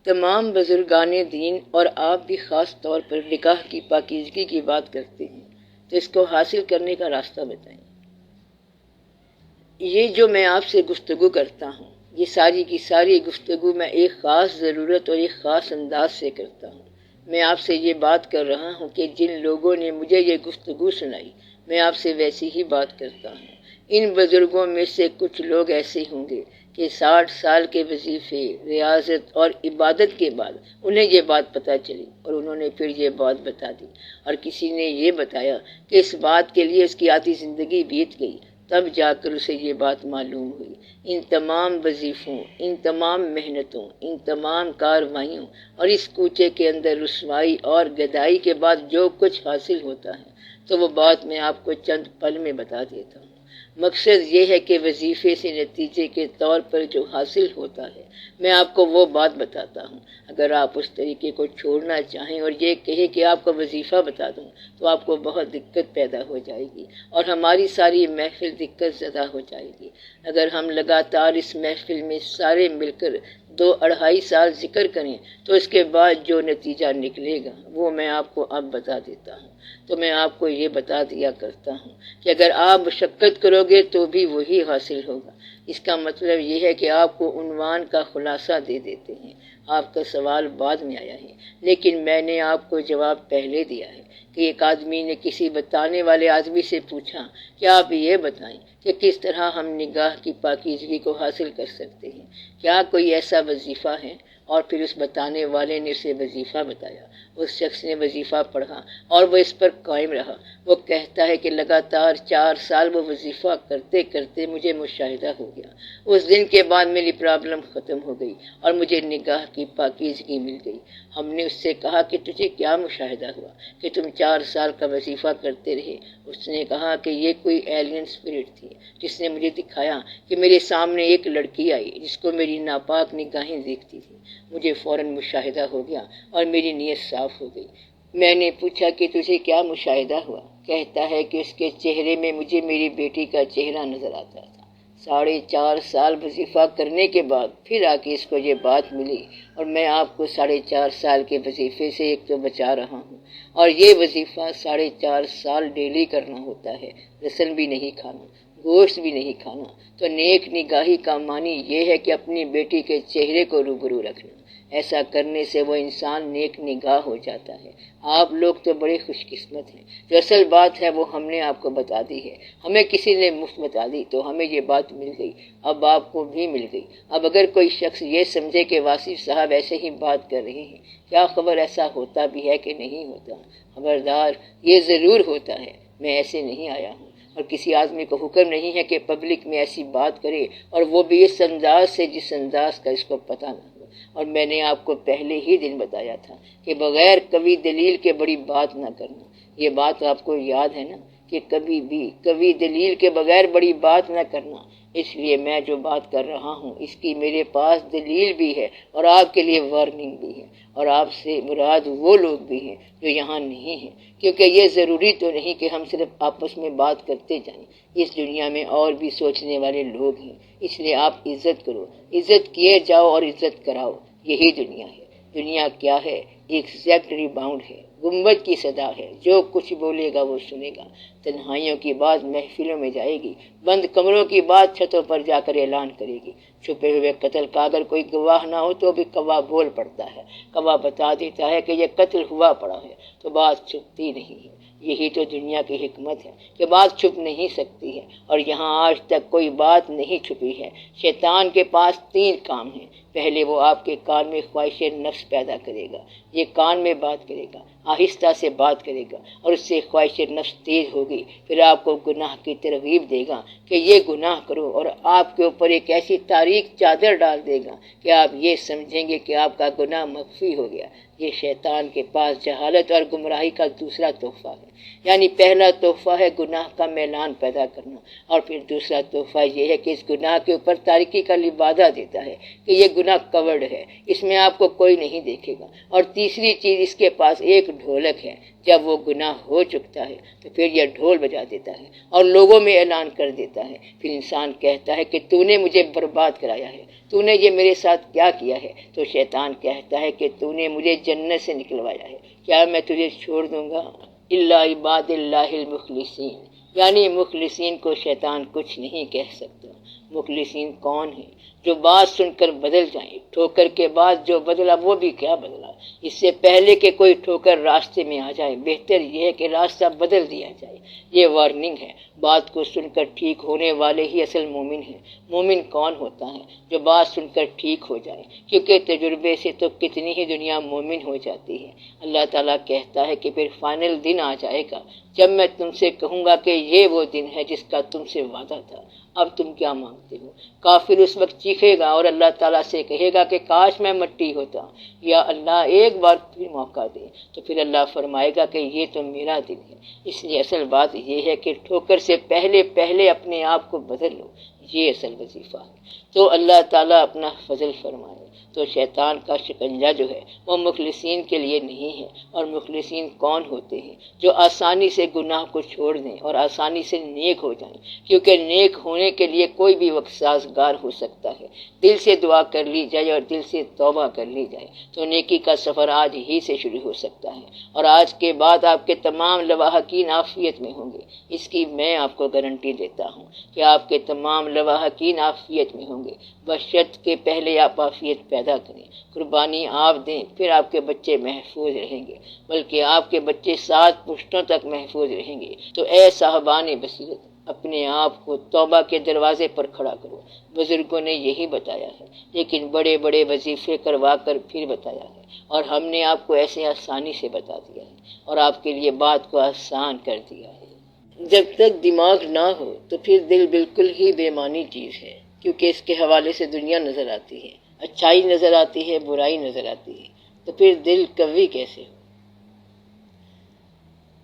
تمام بزرگان دین اور آپ بھی خاص طور پر نکاح کی پاکیزگی کی بات کرتے ہیں، تو اس کو حاصل کرنے کا راستہ بتائیں۔ یہ جو میں آپ سے گفتگو کرتا ہوں، یہ ساری کی ساری گفتگو میں ایک خاص ضرورت اور ایک خاص انداز سے کرتا ہوں۔ میں آپ سے یہ بات کر رہا ہوں کہ جن لوگوں نے مجھے یہ گفتگو سنائی، میں آپ سے ویسی ہی بات کرتا ہوں۔ ان بزرگوں میں سے کچھ لوگ ایسے ہوں گے کہ 60 سال کے وظیفے، ریاضت اور عبادت کے بعد انہیں یہ بات پتہ چلی، اور انہوں نے پھر یہ بات بتا دی، اور کسی نے یہ بتایا کہ اس بات کے لیے اس کی آدھی زندگی بیت گئی، تب جا کر اسے یہ بات معلوم ہوئی۔ ان تمام وظیفوں، ان تمام محنتوں، ان تمام کاروائیوں اور اس کوچے کے اندر رسوائی اور گدائی کے بعد جو کچھ حاصل ہوتا ہے، تو وہ بات میں آپ کو چند پل میں بتا دیتا ہوں۔ مقصد یہ ہے کہ وظیفے سے نتیجے کے طور پر جو حاصل ہوتا ہے، میں آپ کو وہ بات بتاتا ہوں۔ اگر آپ اس طریقے کو چھوڑنا چاہیں اور یہ کہیں کہ آپ کو وظیفہ بتا دوں، تو آپ کو بہت دقت پیدا ہو جائے گی، اور ہماری ساری محفل دقت زدہ ہو جائے گی۔ اگر ہم لگاتار اس محفل میں سارے مل کر 2-2.5 سال ذکر کریں تو اس کے بعد جو نتیجہ نکلے گا وہ میں آپ کو اب بتا دیتا ہوں۔ تو میں آپ کو یہ بتا دیا کرتا ہوں کہ اگر آپ مشقت کرو گے تو بھی وہی حاصل ہوگا۔ اس کا مطلب یہ ہے کہ آپ کو عنوان کا خلاصہ دے دیتے ہیں۔ آپ کا سوال بعد میں آیا ہے، لیکن میں نے آپ کو جواب پہلے دیا ہے کہ ایک آدمی نے کسی بتانے والے آدمی سے پوچھا کہ آپ یہ بتائیں کہ کس طرح ہم نگاہ کی پاکیزگی کو حاصل کر سکتے ہیں، کیا کوئی ایسا وظیفہ ہے؟ اور پھر اس بتانے والے نے اسے وظیفہ بتایا۔ اس شخص نے وظیفہ پڑھا اور وہ اس پر قائم رہا۔ وہ کہتا ہے کہ لگاتار 4 سال وہ وظیفہ کرتے کرتے مجھے مشاہدہ ہو گیا۔ اس دن کے بعد میری پرابلم ختم ہو گئی اور مجھے نگاہ کی پاکیزگی مل گئی۔ ہم نے اس سے کہا کہ تجھے کیا مشاہدہ ہوا کہ تم 4 سال کا وظیفہ کرتے رہے؟ اس نے کہا کہ یہ کوئی ایلین اسپرٹ تھی جس نے مجھے دکھایا کہ میرے سامنے ایک لڑکی آئی جس کو میری ناپاک نگاہیں دیکھتی تھی۔ مجھے فوراً مشاہدہ ہو گیا اور میری نیت صاف ہو گئی۔ میں نے پوچھا کہ تجھے کیا مشاہدہ ہوا؟ کہتا ہے کہ اس کے چہرے میں مجھے میری بیٹی کا چہرہ نظر آتا تھا۔ 4.5 سال وظیفہ کرنے کے بعد پھر آ کے اس کو یہ بات ملی، اور میں آپ کو 4.5 سال کے وظیفے سے ایک تو بچا رہا ہوں، اور یہ وظیفہ 4.5 سال ڈیلی کرنا ہوتا ہے، رسن بھی نہیں کھانا، گوشت بھی نہیں کھانا۔ تو نیک نگاہی کا معنی یہ ہے کہ اپنی بیٹی کے چہرے کو روبرو رکھنا۔ ایسا کرنے سے وہ انسان نیک نگاہ ہو جاتا ہے۔ آپ لوگ تو بڑے خوش قسمت ہیں۔ جو اصل بات ہے وہ ہم نے آپ کو بتا دی ہے، ہمیں کسی نے مفت بتا دی تو ہمیں یہ بات مل گئی، اب آپ کو بھی مل گئی۔ اب اگر کوئی شخص یہ سمجھے کہ واصف صاحب ایسے ہی بات کر رہے ہیں، کیا خبر ایسا ہوتا بھی ہے کہ نہیں ہوتا؟ خبردار، یہ ضرور ہوتا ہے۔ میں ایسے نہیں آیا ہوں، اور کسی آدمی کو حکم نہیں ہے کہ پبلک میں ایسی بات کرے، اور وہ بھی اس انداز سے جس انداز کا اس کو پتہ نہ ہو۔ اور میں نے آپ کو پہلے ہی دن بتایا تھا کہ بغیر کبھی دلیل کے بڑی بات نہ کرنا۔ یہ بات آپ کو یاد ہے نا کہ کبھی دلیل کے بغیر بڑی بات نہ کرنا۔ اس لیے میں جو بات کر رہا ہوں اس کی میرے پاس دلیل بھی ہے، اور آپ کے لیے وارننگ بھی ہے، اور آپ سے مراد وہ لوگ بھی ہیں جو یہاں نہیں ہیں، کیونکہ یہ ضروری تو نہیں کہ ہم صرف آپس میں بات کرتے جائیں۔ اس دنیا میں اور بھی سوچنے والے لوگ ہیں، اس لیے آپ عزت کرو، عزت کیے جاؤ اور عزت کراؤ۔ یہی دنیا ہے۔ دنیا کیا ہے؟ ایگزیکٹ ریباؤنڈ ہے، گنبد کی صدا ہے، جو کچھ بولے گا وہ سنے گا۔ تنہائیوں کی بات محفلوں میں جائے گی، بند کمروں کی بات چھتوں پر جا کر اعلان کرے گی۔ چھپے ہوئے قتل کا اگر کوئی گواہ نہ ہو تو بھی گواہ بول پڑتا ہے، گواہ بتا دیتا ہے کہ یہ قتل ہوا پڑا ہے، تو بات چھپتی نہیں ہے۔ یہی تو دنیا کی حکمت ہے کہ بات چھپ نہیں سکتی ہے، اور یہاں آج تک کوئی بات نہیں چھپی ہے۔ شیطان کے پاس 3 کام ہیں۔ پہلے وہ آپ کے کان میں خواہش نفس پیدا کرے گا، یہ کان میں بات کرے گا، آہستہ سے بات کرے گا، اور اس سے خواہش نفس تیز ہوگی، پھر آپ کو گناہ کی ترغیب دے گا کہ یہ گناہ کرو، اور آپ کے اوپر ایک ایسی تاریک چادر ڈال دے گا کہ آپ یہ سمجھیں گے کہ آپ کا گناہ مغفی ہو گیا۔ یہ شیطان کے پاس جہالت اور گمراہی کا دوسرا تحفہ ہے۔ یعنی پہلا تحفہ ہے گناہ کا میلان پیدا کرنا، اور پھر دوسرا تحفہ یہ ہے کہ اس گناہ کے اوپر تاریکی کا لبادہ دیتا ہے کہ یہ گناہ کورڈ ہے، اس میں آپ کو کوئی نہیں دیکھے گا۔ اور تیسری چیز، اس کے پاس ایک ڈھولک ہے۔ جب وہ گناہ ہو چکتا ہے تو پھر یہ ڈھول بجا دیتا ہے اور لوگوں میں اعلان کر دیتا ہے۔ پھر انسان کہتا ہے کہ تو نے مجھے برباد کرایا ہے، تو نے یہ میرے ساتھ کیا کیا ہے؟ تو شیطان کہتا ہے کہ تو نے مجھے جنت سے نکلوایا ہے، کیا میں تجھے چھوڑ دوں گا؟ الا عباد اللہ المخلصین، یعنی مخلصین کو شیطان کچھ نہیں کہہ سکتا۔ مخلصین کون ہیں؟ جو بات سن کر بدل جائیں۔ ٹھوکر کے بعد جو بدلا وہ بھی کیا بدلا، اس سے پہلے کہ کوئی ٹھوکر راستے میں آ جائے بہتر یہ ہے کہ راستہ بدل دیا جائے۔ یہ وارننگ ہے۔ بات کو سن کر ٹھیک ہونے والے ہی اصل مومن ہیں۔ مومن کون ہوتا ہے؟ جو بات سن کر ٹھیک ہو جائے، کیونکہ تجربے سے تو کتنی ہی دنیا مومن ہو جاتی ہے۔ اللہ تعالیٰ کہتا ہے کہ پھر فائنل دن آ جائے گا جب میں تم سے کہوں گا کہ یہ وہ دن ہے جس کا تم سے وعدہ تھا، اب تم کیا مانگتے ہو؟ کافر اس وقت چیخے گا اور اللہ تعالیٰ سے کہے گا کہ کاش میں مٹی ہوتا، یا اللہ ایک بار پھر موقع دے۔ تو پھر اللہ فرمائے گا کہ یہ تو میرا دن ہے۔ اس لیے اصل بات یہ ہے کہ ٹھوکر سے پہلے اپنے آپ کو بدل لو، یہ اصل وظیفہ ہے۔ تو اللہ تعالیٰ اپنا فضل فرمائے۔ تو شیطان کا شکنجہ جو ہے وہ مخلصین کے لیے نہیں ہے۔ اور مخلصین کون ہوتے ہیں؟ جو آسانی سے گناہ کو چھوڑ دیں اور آسانی سے نیک ہو جائیں، کیونکہ نیک ہونے کے لیے کوئی بھی وقت سازگار ہو سکتا ہے۔ دل سے دعا کر لی جائے اور دل سے توبہ کر لی جائے تو نیکی کا سفر آج ہی سے شروع ہو سکتا ہے، اور آج کے بعد آپ کے تمام لواحقین عافیت میں ہوں گے۔ اس کی میں آپ کو گارنٹی دیتا ہوں کہ آپ کے تمام لواحقین عافیت میں ہوں گے، بشرط کہ پہلے آپ عافیت پیدا کریں، قربانی آپ دیں، پھر آپ کے بچے محفوظ رہیں گے، بلکہ آپ کے بچے 7 پشتوں تک محفوظ رہیں گے۔ تو اے صاحبان بصیرت، اپنے آپ کو توبہ کے دروازے پر کھڑا کرو۔ بزرگوں نے یہی بتایا ہے، لیکن بڑے بڑے وظیفے کروا کر پھر بتایا ہے، اور ہم نے آپ کو ایسے آسانی سے بتا دیا ہے اور آپ کے لیے بات کو آسان کر دیا ہے۔ جب تک دماغ نہ ہو تو پھر دل بالکل ہی بے معنی چیز ہے، کیونکہ اس کے حوالے سے دنیا نظر آتی ہے، اچھائی نظر آتی ہے، برائی نظر آتی ہے، تو پھر دل قوی کیسے ہو؟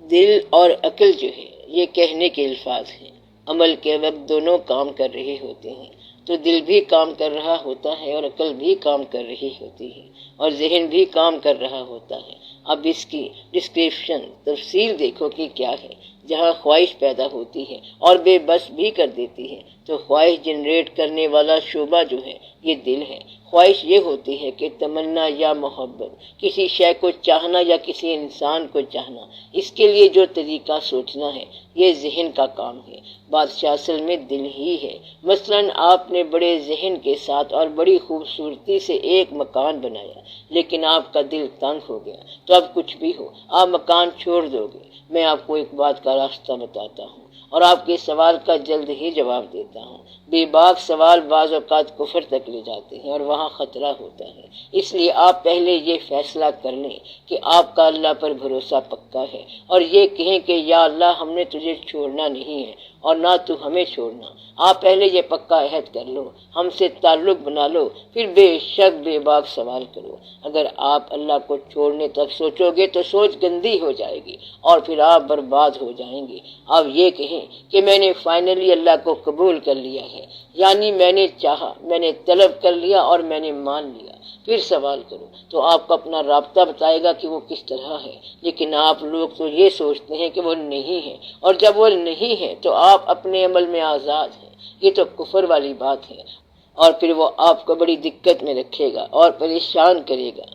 دل اور عقل جو ہے یہ کہنے کے الفاظ ہیں، عمل کے وقت دونوں کام کر رہے ہوتے ہیں۔ تو دل بھی کام کر رہا ہوتا ہے اور عقل بھی کام کر رہی ہوتی ہے، اور ذہن بھی کام کر رہا ہوتا ہے۔ اب اس کی ڈسکرپشن تفصیل دیکھو کہ کیا ہے۔ جہاں خواہش پیدا ہوتی ہے اور بے بس بھی کر دیتی ہے، تو خواہش جنریٹ کرنے والا شعبہ جو ہے یہ دل ہے۔ خواہش یہ ہوتی ہے کہ تمنا یا محبت، کسی شے کو چاہنا یا کسی انسان کو چاہنا، اس کے لیے جو طریقہ سوچنا ہے یہ ذہن کا کام ہے۔ بادشاہ اصل میں دل ہی ہے۔ مثلا آپ نے بڑے ذہن کے ساتھ اور بڑی خوبصورتی سے ایک مکان بنایا، لیکن آپ کا دل تنگ ہو گیا، تو اب کچھ بھی ہو آپ مکان چھوڑ دو گے۔ میں آپ کو ایک بات کا راستہ بتاتا ہوں اور آپ کے سوال کا جلد ہی جواب دیتا ہوں۔ بے باک سوال بعض اوقات کفر تک لے جاتے ہیں اور وہاں خطرہ ہوتا ہے۔ اس لیے آپ پہلے یہ فیصلہ کر لیں کہ آپ کا اللہ پر بھروسہ پکا ہے، اور یہ کہیں کہ یا اللہ ہم نے تجھے چھوڑنا نہیں ہے اور نہ تو ہمیں چھوڑنا۔ آپ پہلے یہ پکا عہد کر لو، ہم سے تعلق بنا لو، پھر بے شک بے باک سوال کرو۔ اگر آپ اللہ کو چھوڑنے تک سوچو گے تو سوچ گندی ہو جائے گی اور پھر آپ برباد ہو جائیں گے۔ آپ یہ کہیں کہ میں نے فائنلی اللہ کو قبول کر لیا ہے، یعنی میں نے چاہا، میں نے طلب کر لیا اور میں نے مان لیا۔ پھر سوال کرو تو آپ کو اپنا رابطہ بتائے گا کہ وہ کس طرح ہے، لیکن آپ لوگ تو یہ سوچتے ہیں کہ وہ نہیں ہے، اور جب وہ نہیں ہے تو آپ اپنے عمل میں آزاد ہیں۔ یہ تو کفر والی بات ہے، اور پھر وہ آپ کو بڑی دقت میں رکھے گا اور پریشان کرے گا،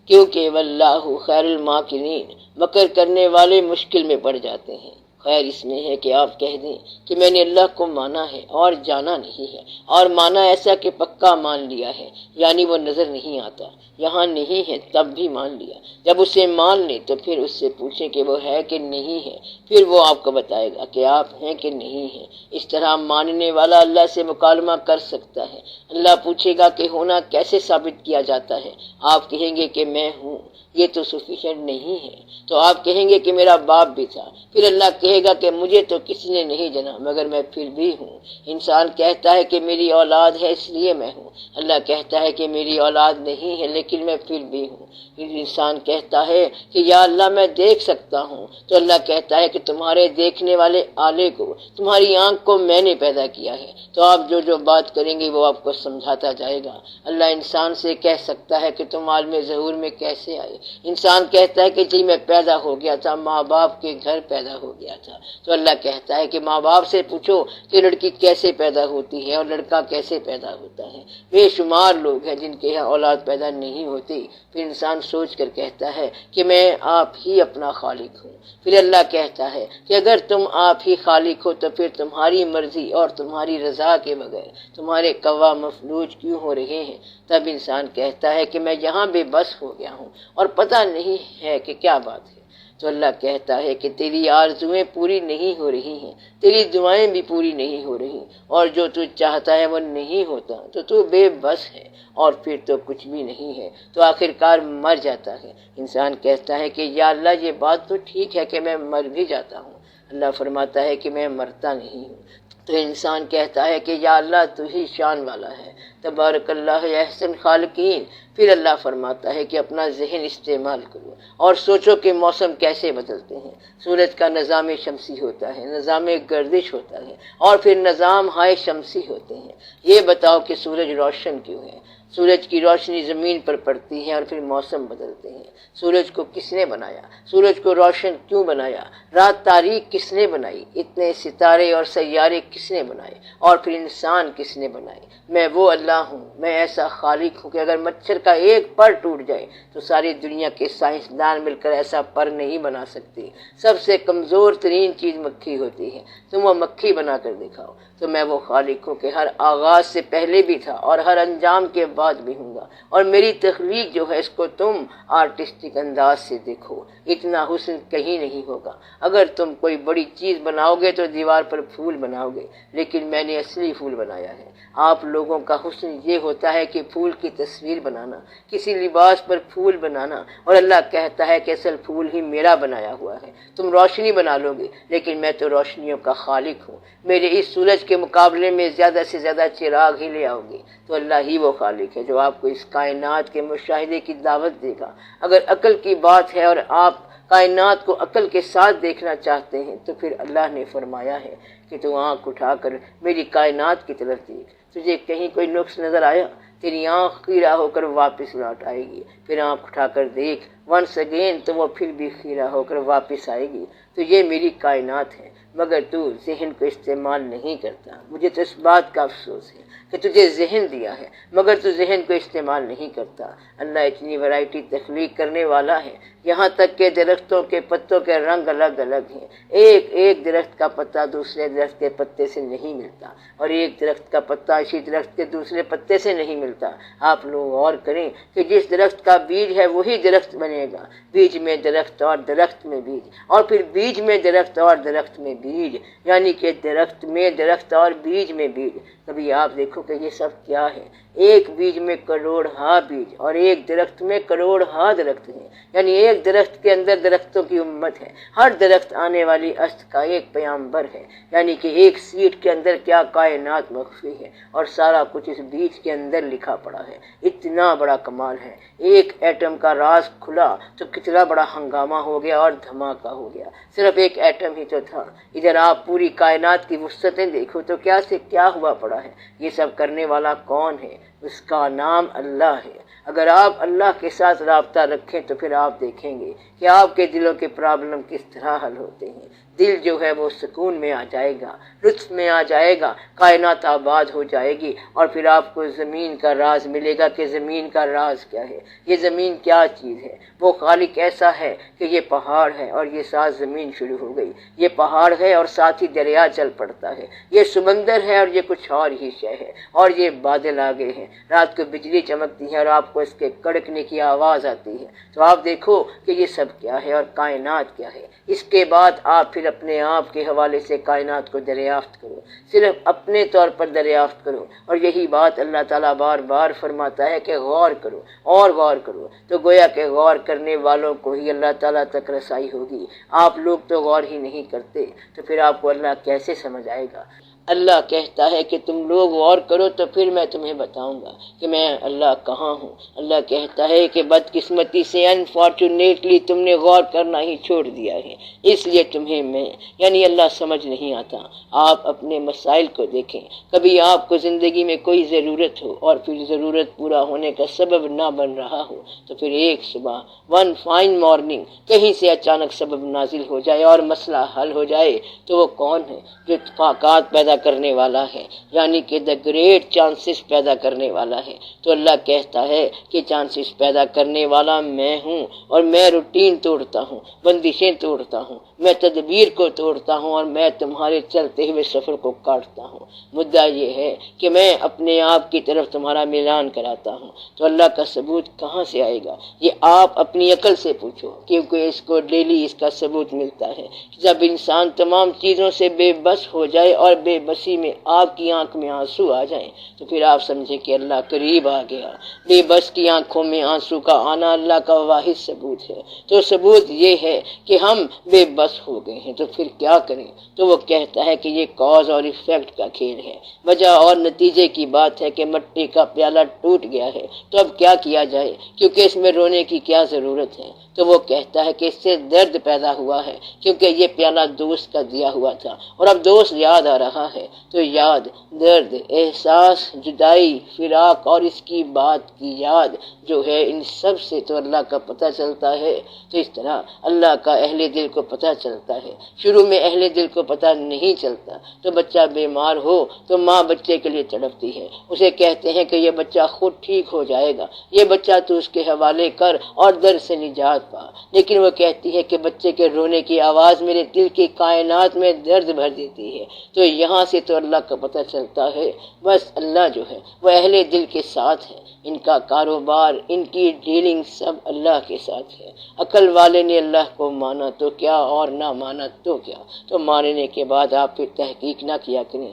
کیونکہ واللہ خیر الماکرین، مکر کرنے والے مشکل میں پڑ جاتے ہیں۔ خیر اس میں ہے کہ آپ کہہ دیں کہ میں نے اللہ کو مانا ہے اور جانا نہیں ہے، اور مانا ایسا کہ پکا مان لیا ہے، یعنی وہ نظر نہیں آتا، یہاں نہیں ہے تب بھی مان لیا۔ جب اسے مان لیں تو پھر اس سے پوچھیں کہ وہ ہے کہ نہیں ہے، پھر وہ آپ کو بتائے گا کہ آپ ہیں کہ نہیں ہیں۔ اس طرح ماننے والا اللہ سے مکالمہ کر سکتا ہے۔ اللہ پوچھے گا کہ ہونا کیسے ثابت کیا جاتا ہے، آپ کہیں گے کہ میں ہوں، یہ تو سفیشینٹ نہیں ہے، تو آپ کہیں گے کہ میرا باپ بھی تھا، پھر اللہ کہے گا کہ مجھے تو کسی نے نہیں جنا مگر میں پھر بھی ہوں۔ انسان کہتا ہے کہ میری اولاد ہے اس لیے میں ہوں، اللہ کہتا ہے کہ میری اولاد نہیں ہے لیکن میں پھر بھی ہوں۔ انسان کہتا ہے کہ یا اللہ میں دیکھ سکتا ہوں، تو اللہ کہتا ہے کہ تمہارے دیکھنے والے آلے کو، تمہاری آنکھ کو میں نے پیدا کیا ہے۔ تو آپ جو بات کریں گے وہ آپ کو سمجھاتا جائے گا۔ اللہ انسان سے کہہ سکتا ہے کہ تم عالم ظہور میں کیسے آئے۔ انسان کہتا ہے کہ جی میں پیدا ہو گیا تھا، ماں باپ کے گھر پیدا ہو گیا تھا، تو اللہ کہتا ہے کہ ماں باپ سے پوچھو کہ لڑکی کیسے پیدا ہوتی ہے اور لڑکا کیسے پیدا ہوتا ہے۔ بے شمار لوگ ہیں جن کے یہاں اولاد پیدا نہیں ہوتی۔ پھر انسان سوچ کر کہتا ہے کہ میں آپ ہی اپنا خالق ہوں۔ پھر اللہ کہتا ہے کہ اگر تم آپ ہی خالق ہو تو پھر تمہاری مرضی اور تمہاری رضا کے بغیر تمہارے قوا مفلوج کیوں ہو رہے ہیں؟ تب انسان کہتا ہے کہ میں یہاں بے بس ہو گیا ہوں اور پتہ نہیں ہے کہ کیا بات ہے۔ تو اللہ کہتا ہے کہ تیری آرزویں پوری نہیں ہو رہی ہیں، تیری دعائیں بھی پوری نہیں ہو رہی، اور جو تو چاہتا ہے وہ نہیں ہوتا، تو بے بس ہے اور پھر تو کچھ بھی نہیں ہے، تو آخر کار مر جاتا ہے۔ انسان کہتا ہے کہ یا اللہ یہ بات تو ٹھیک ہے کہ میں مر بھی جاتا ہوں۔ اللہ فرماتا ہے کہ میں مرتا نہیں ہوں۔ تو انسان کہتا ہے کہ یا اللہ تو ہی شان والا ہے، تبارک اللہ احسن خالقین۔ پھر اللہ فرماتا ہے کہ اپنا ذہن استعمال کرو اور سوچو کہ موسم کیسے بدلتے ہیں۔ سورج کا نظام شمسی ہوتا ہے، نظام گردش ہوتا ہے، اور پھر نظام ہائے شمسی ہوتے ہیں۔ یہ بتاؤ کہ سورج روشن کیوں ہے؟ سورج کی روشنی زمین پر پڑتی ہے اور پھر موسم بدلتے ہیں۔ سورج کو کس نے بنایا؟ سورج کو روشن کیوں بنایا؟ رات تاریک کس نے بنائی؟ اتنے ستارے اور سیارے کس نے بنائے؟ اور پھر انسان کس نے بنائے؟ میں وہ اللہ ہوں، میں ایسا خالق ہوں کہ اگر مچھر کا ایک پر ٹوٹ جائے تو ساری دنیا کے سائنسدان مل کر ایسا پر نہیں بنا سکتے۔ سب سے کمزور ترین چیز مکھی ہوتی ہے، تم وہ مکھی بنا کر دکھاؤ۔ تو میں وہ خالق ہوں کہ ہر آغاز سے پہلے بھی تھا اور ہر انجام کے بعد بھی ہوں گا، اور میری تخلیق جو ہے اس کو تم آرٹسٹک انداز سے دیکھو، اتنا حسن کہیں نہیں ہوگا۔ اگر تم کوئی بڑی چیز بناؤ گے تو دیوار پر پھول بناؤ گے، لیکن میں نے اصلی پھول بنایا ہے۔ آپ لوگوں کا حسن یہ ہوتا ہے کہ پھول کی تصویر بنانا، کسی لباس پر پھول بنانا، اور اللہ کہتا ہے کہ اصل پھول ہی میرا بنایا ہوا ہے۔ تم روشنی بنا لو گے لیکن میں تو روشنیوں کا خالق ہوں، میرے اس سورج کے مقابلے میں زیادہ سے زیادہ چراغ ہی لے آؤ گے، تو اللہ ہی وہ خالق ہے جو آپ کو اس کائنات کے مشاہدے کی دعوت دے گا۔ اگر عقل کی بات ہے اور آپ کائنات کو عقل کے ساتھ دیکھنا چاہتے ہیں تو پھر اللہ نے فرمایا ہے کہ تو آنکھ اٹھا کر میری کائنات کی طرف دیکھ، تجھے کہیں کوئی نقص نظر آیا؟ تیری آنکھ قیرہ ہو کر واپس لوٹ آئے گی۔ پھر آنکھ اٹھا کر دیکھ ونس اگین تو وہ پھر بھی خیرہ ہو کر واپس آئے گی۔ تو یہ میری کائنات ہے، مگر تو ذہن کو استعمال نہیں کرتا۔ مجھے تو اس بات کا افسوس ہے کہ تجھے ذہن دیا ہے مگر تو ذہن کو استعمال نہیں کرتا۔ اللہ اتنی ورائٹی تخلیق کرنے والا ہے، یہاں تک کہ درختوں کے پتوں کے رنگ الگ الگ ہیں۔ ایک ایک درخت کا پتا دوسرے درخت کے پتے سے نہیں ملتا، اور ایک درخت کا پتا اسی درخت کے دوسرے پتے سے نہیں ملتا۔ آپ لوگ غور کریں کہ جس درخت کا بیج ہے وہی درخت بنے گا، بیج میں درخت اور درخت میں بیج، اور پھر بیج میں درخت اور درخت میں بیج، یعنی کہ درخت میں درخت اور بیج میں بیج۔ کبھی آپ دیکھو کہ یہ سب کیا ہے، ایک بیج میں کروڑ ہا بیج اور ایک درخت میں کروڑ ہا درخت ہیں، یعنی ایک درخت کے اندر درختوں کی امت ہے۔ ہر درخت آنے والی اصل کا ایک پیامبر ہے، یعنی کہ ایک سیڈ کے اندر کیا کائنات مخفی ہے اور سارا کچھ اس بیج کے اندر لکھا پڑا ہے۔ اتنا بڑا کمال ہے، ایک ایٹم کا راز کھلا تو کتنا بڑا ہنگامہ ہو گیا اور دھماکہ ہو گیا۔ صرف ایک ایٹم ہی تو تھا، ادھر آپ پوری کائنات کی وسعتیں دیکھو تو کیا سے کیا ہوا پڑا ہے۔ یہ سب کرنے والا کون ہے؟ اس کا نام اللہ ہے۔ اگر آپ اللہ کے ساتھ رابطہ رکھیں تو پھر آپ دیکھیں گے کہ آپ کے دلوں کے پرابلم کس طرح حل ہوتے ہیں۔ دل جو ہے وہ سکون میں آ جائے گا، لطف میں آ جائے گا، کائنات آباد ہو جائے گی، اور پھر آپ کو زمین کا راز ملے گا کہ زمین کا راز کیا ہے، یہ زمین کیا چیز ہے۔ وہ خالق ایسا ہے کہ یہ پہاڑ ہے اور یہ ساتھ زمین شروع ہو گئی، یہ پہاڑ ہے اور ساتھ ہی دریا چل پڑتا ہے، یہ سمندر ہے اور یہ کچھ اور ہی شے ہے، اور یہ بادل آگے ہیں، رات کو بجلی چمکتی ہے اور آپ کو اس کے کڑکنے کی آواز آتی ہے۔ تو آپ دیکھو کہ یہ سب کیا ہے اور کائنات کیا ہے۔ اس کے بعد آپ پھر اپنے آپ کے حوالے سے کائنات کو دریافت کرو، صرف اپنے طور پر دریافت کرو، اور یہی بات اللہ تعالیٰ بار بار فرماتا ہے کہ غور کرو اور غور کرو۔ تو گویا کہ غور کرنے والوں کو ہی اللہ تعالیٰ تک رسائی ہوگی۔ آپ لوگ تو غور ہی نہیں کرتے، تو پھر آپ کو اللہ کیسے سمجھ آئے گا؟ اللہ کہتا ہے کہ تم لوگ غور کرو تو پھر میں تمہیں بتاؤں گا کہ میں اللہ کہاں ہوں۔ اللہ کہتا ہے کہ بدقسمتی سے انفارچونیٹلی تم نے غور کرنا ہی چھوڑ دیا ہے، اس لیے تمہیں میں یعنی اللہ سمجھ نہیں آتا۔ آپ اپنے مسائل کو دیکھیں، کبھی آپ کو زندگی میں کوئی ضرورت ہو اور پھر ضرورت پورا ہونے کا سبب نہ بن رہا ہو، تو پھر ایک صبح ون فائن مارننگ کہیں سے اچانک سبب نازل ہو جائے اور مسئلہ حل ہو جائے، تو وہ کون ہے؟ جو اتفاقات پیدا کرنے والا ہے، یعنی کہ دا گریٹ چانسز پیدا کرنے والا ہے۔ تو اللہ کہتا ہے کہ چانسز پیدا کرنے والا میں ہوں، اور میں روٹین توڑتا ہوں، بندشیں توڑتا ہوں، میں تدبیر کو توڑتا ہوں، اور میں تمہارے چلتے ہوئے سفر کو کاٹتا ہوں۔ مدعا یہ ہے کہ میں اپنے آپ کی طرف تمہارا ملان کراتا ہوں۔ تو اللہ کا ثبوت کہاں سے آئے گا؟ یہ آپ اپنی عقل سے پوچھو، کیونکہ اس کو ڈیلی اس کا ثبوت ملتا ہے۔ جب انسان تمام چیزوں سے بے بس ہو جائے اور بے بسی میں آپ کی آنکھ میں آنسو آ جائیں، تو پھر آپ سمجھیں کہ اللہ قریب آ گیا۔ بے بس کی آنکھوں میں آنسو کا آنا اللہ کا واحد ثبوت ہے۔ تو ثبوت یہ ہے کہ ہم بے بس ہو گئے ہیں، تو پھر کیا کریں؟ تو وہ کہتا ہے کہ یہ کاز اور ایفیکٹ کا کھیل ہے، وجہ اور نتیجے کی بات ہے کہ مٹی کا پیالہ ٹوٹ گیا ہے، تو اب کیا کیا جائے، کیونکہ اس میں رونے کی کیا ضرورت ہے؟ تو وہ کہتا ہے کہ اس سے درد پیدا ہوا ہے، کیونکہ یہ پیالہ دوست کا دیا ہوا تھا اور اب دوست یاد آ رہا ہے۔ تو یاد، درد، احساس، جدائی، فراق اور اس کی بات کی یاد جو ہے، ان سب سے تو اللہ کا پتہ چلتا ہے۔ تو اس طرح اللہ کا اہل دل کو پتہ چلتا ہے۔ شروع میں اہل دل کو پتہ نہیں چلتا، تو بچہ بیمار ہو تو ماں بچے کے لیے تڑپتی ہے، اسے کہتے ہیں کہ یہ بچہ خود ٹھیک ہو جائے گا، یہ بچہ تو اس کے حوالے کر اور درد سے نجات پا، لیکن وہ کہتی ہے کہ بچے کے رونے کی آواز میرے دل کی کائنات میں درد بھر دیتی ہے۔ تو یہاں سے تو اللہ کا پتہ چلتا ہے، بس اللہ جو ہے وہ اہل دل کے ساتھ ہے، ان کا کاروبار، ان کی ڈیلنگ سب اللہ کے ساتھ ہے۔ عقل والے نے اللہ کو مانا تو کیا اور نہ مانا تو کیا، تو ماننے کے بعد آپ پھر تحقیق نہ کیا کریں،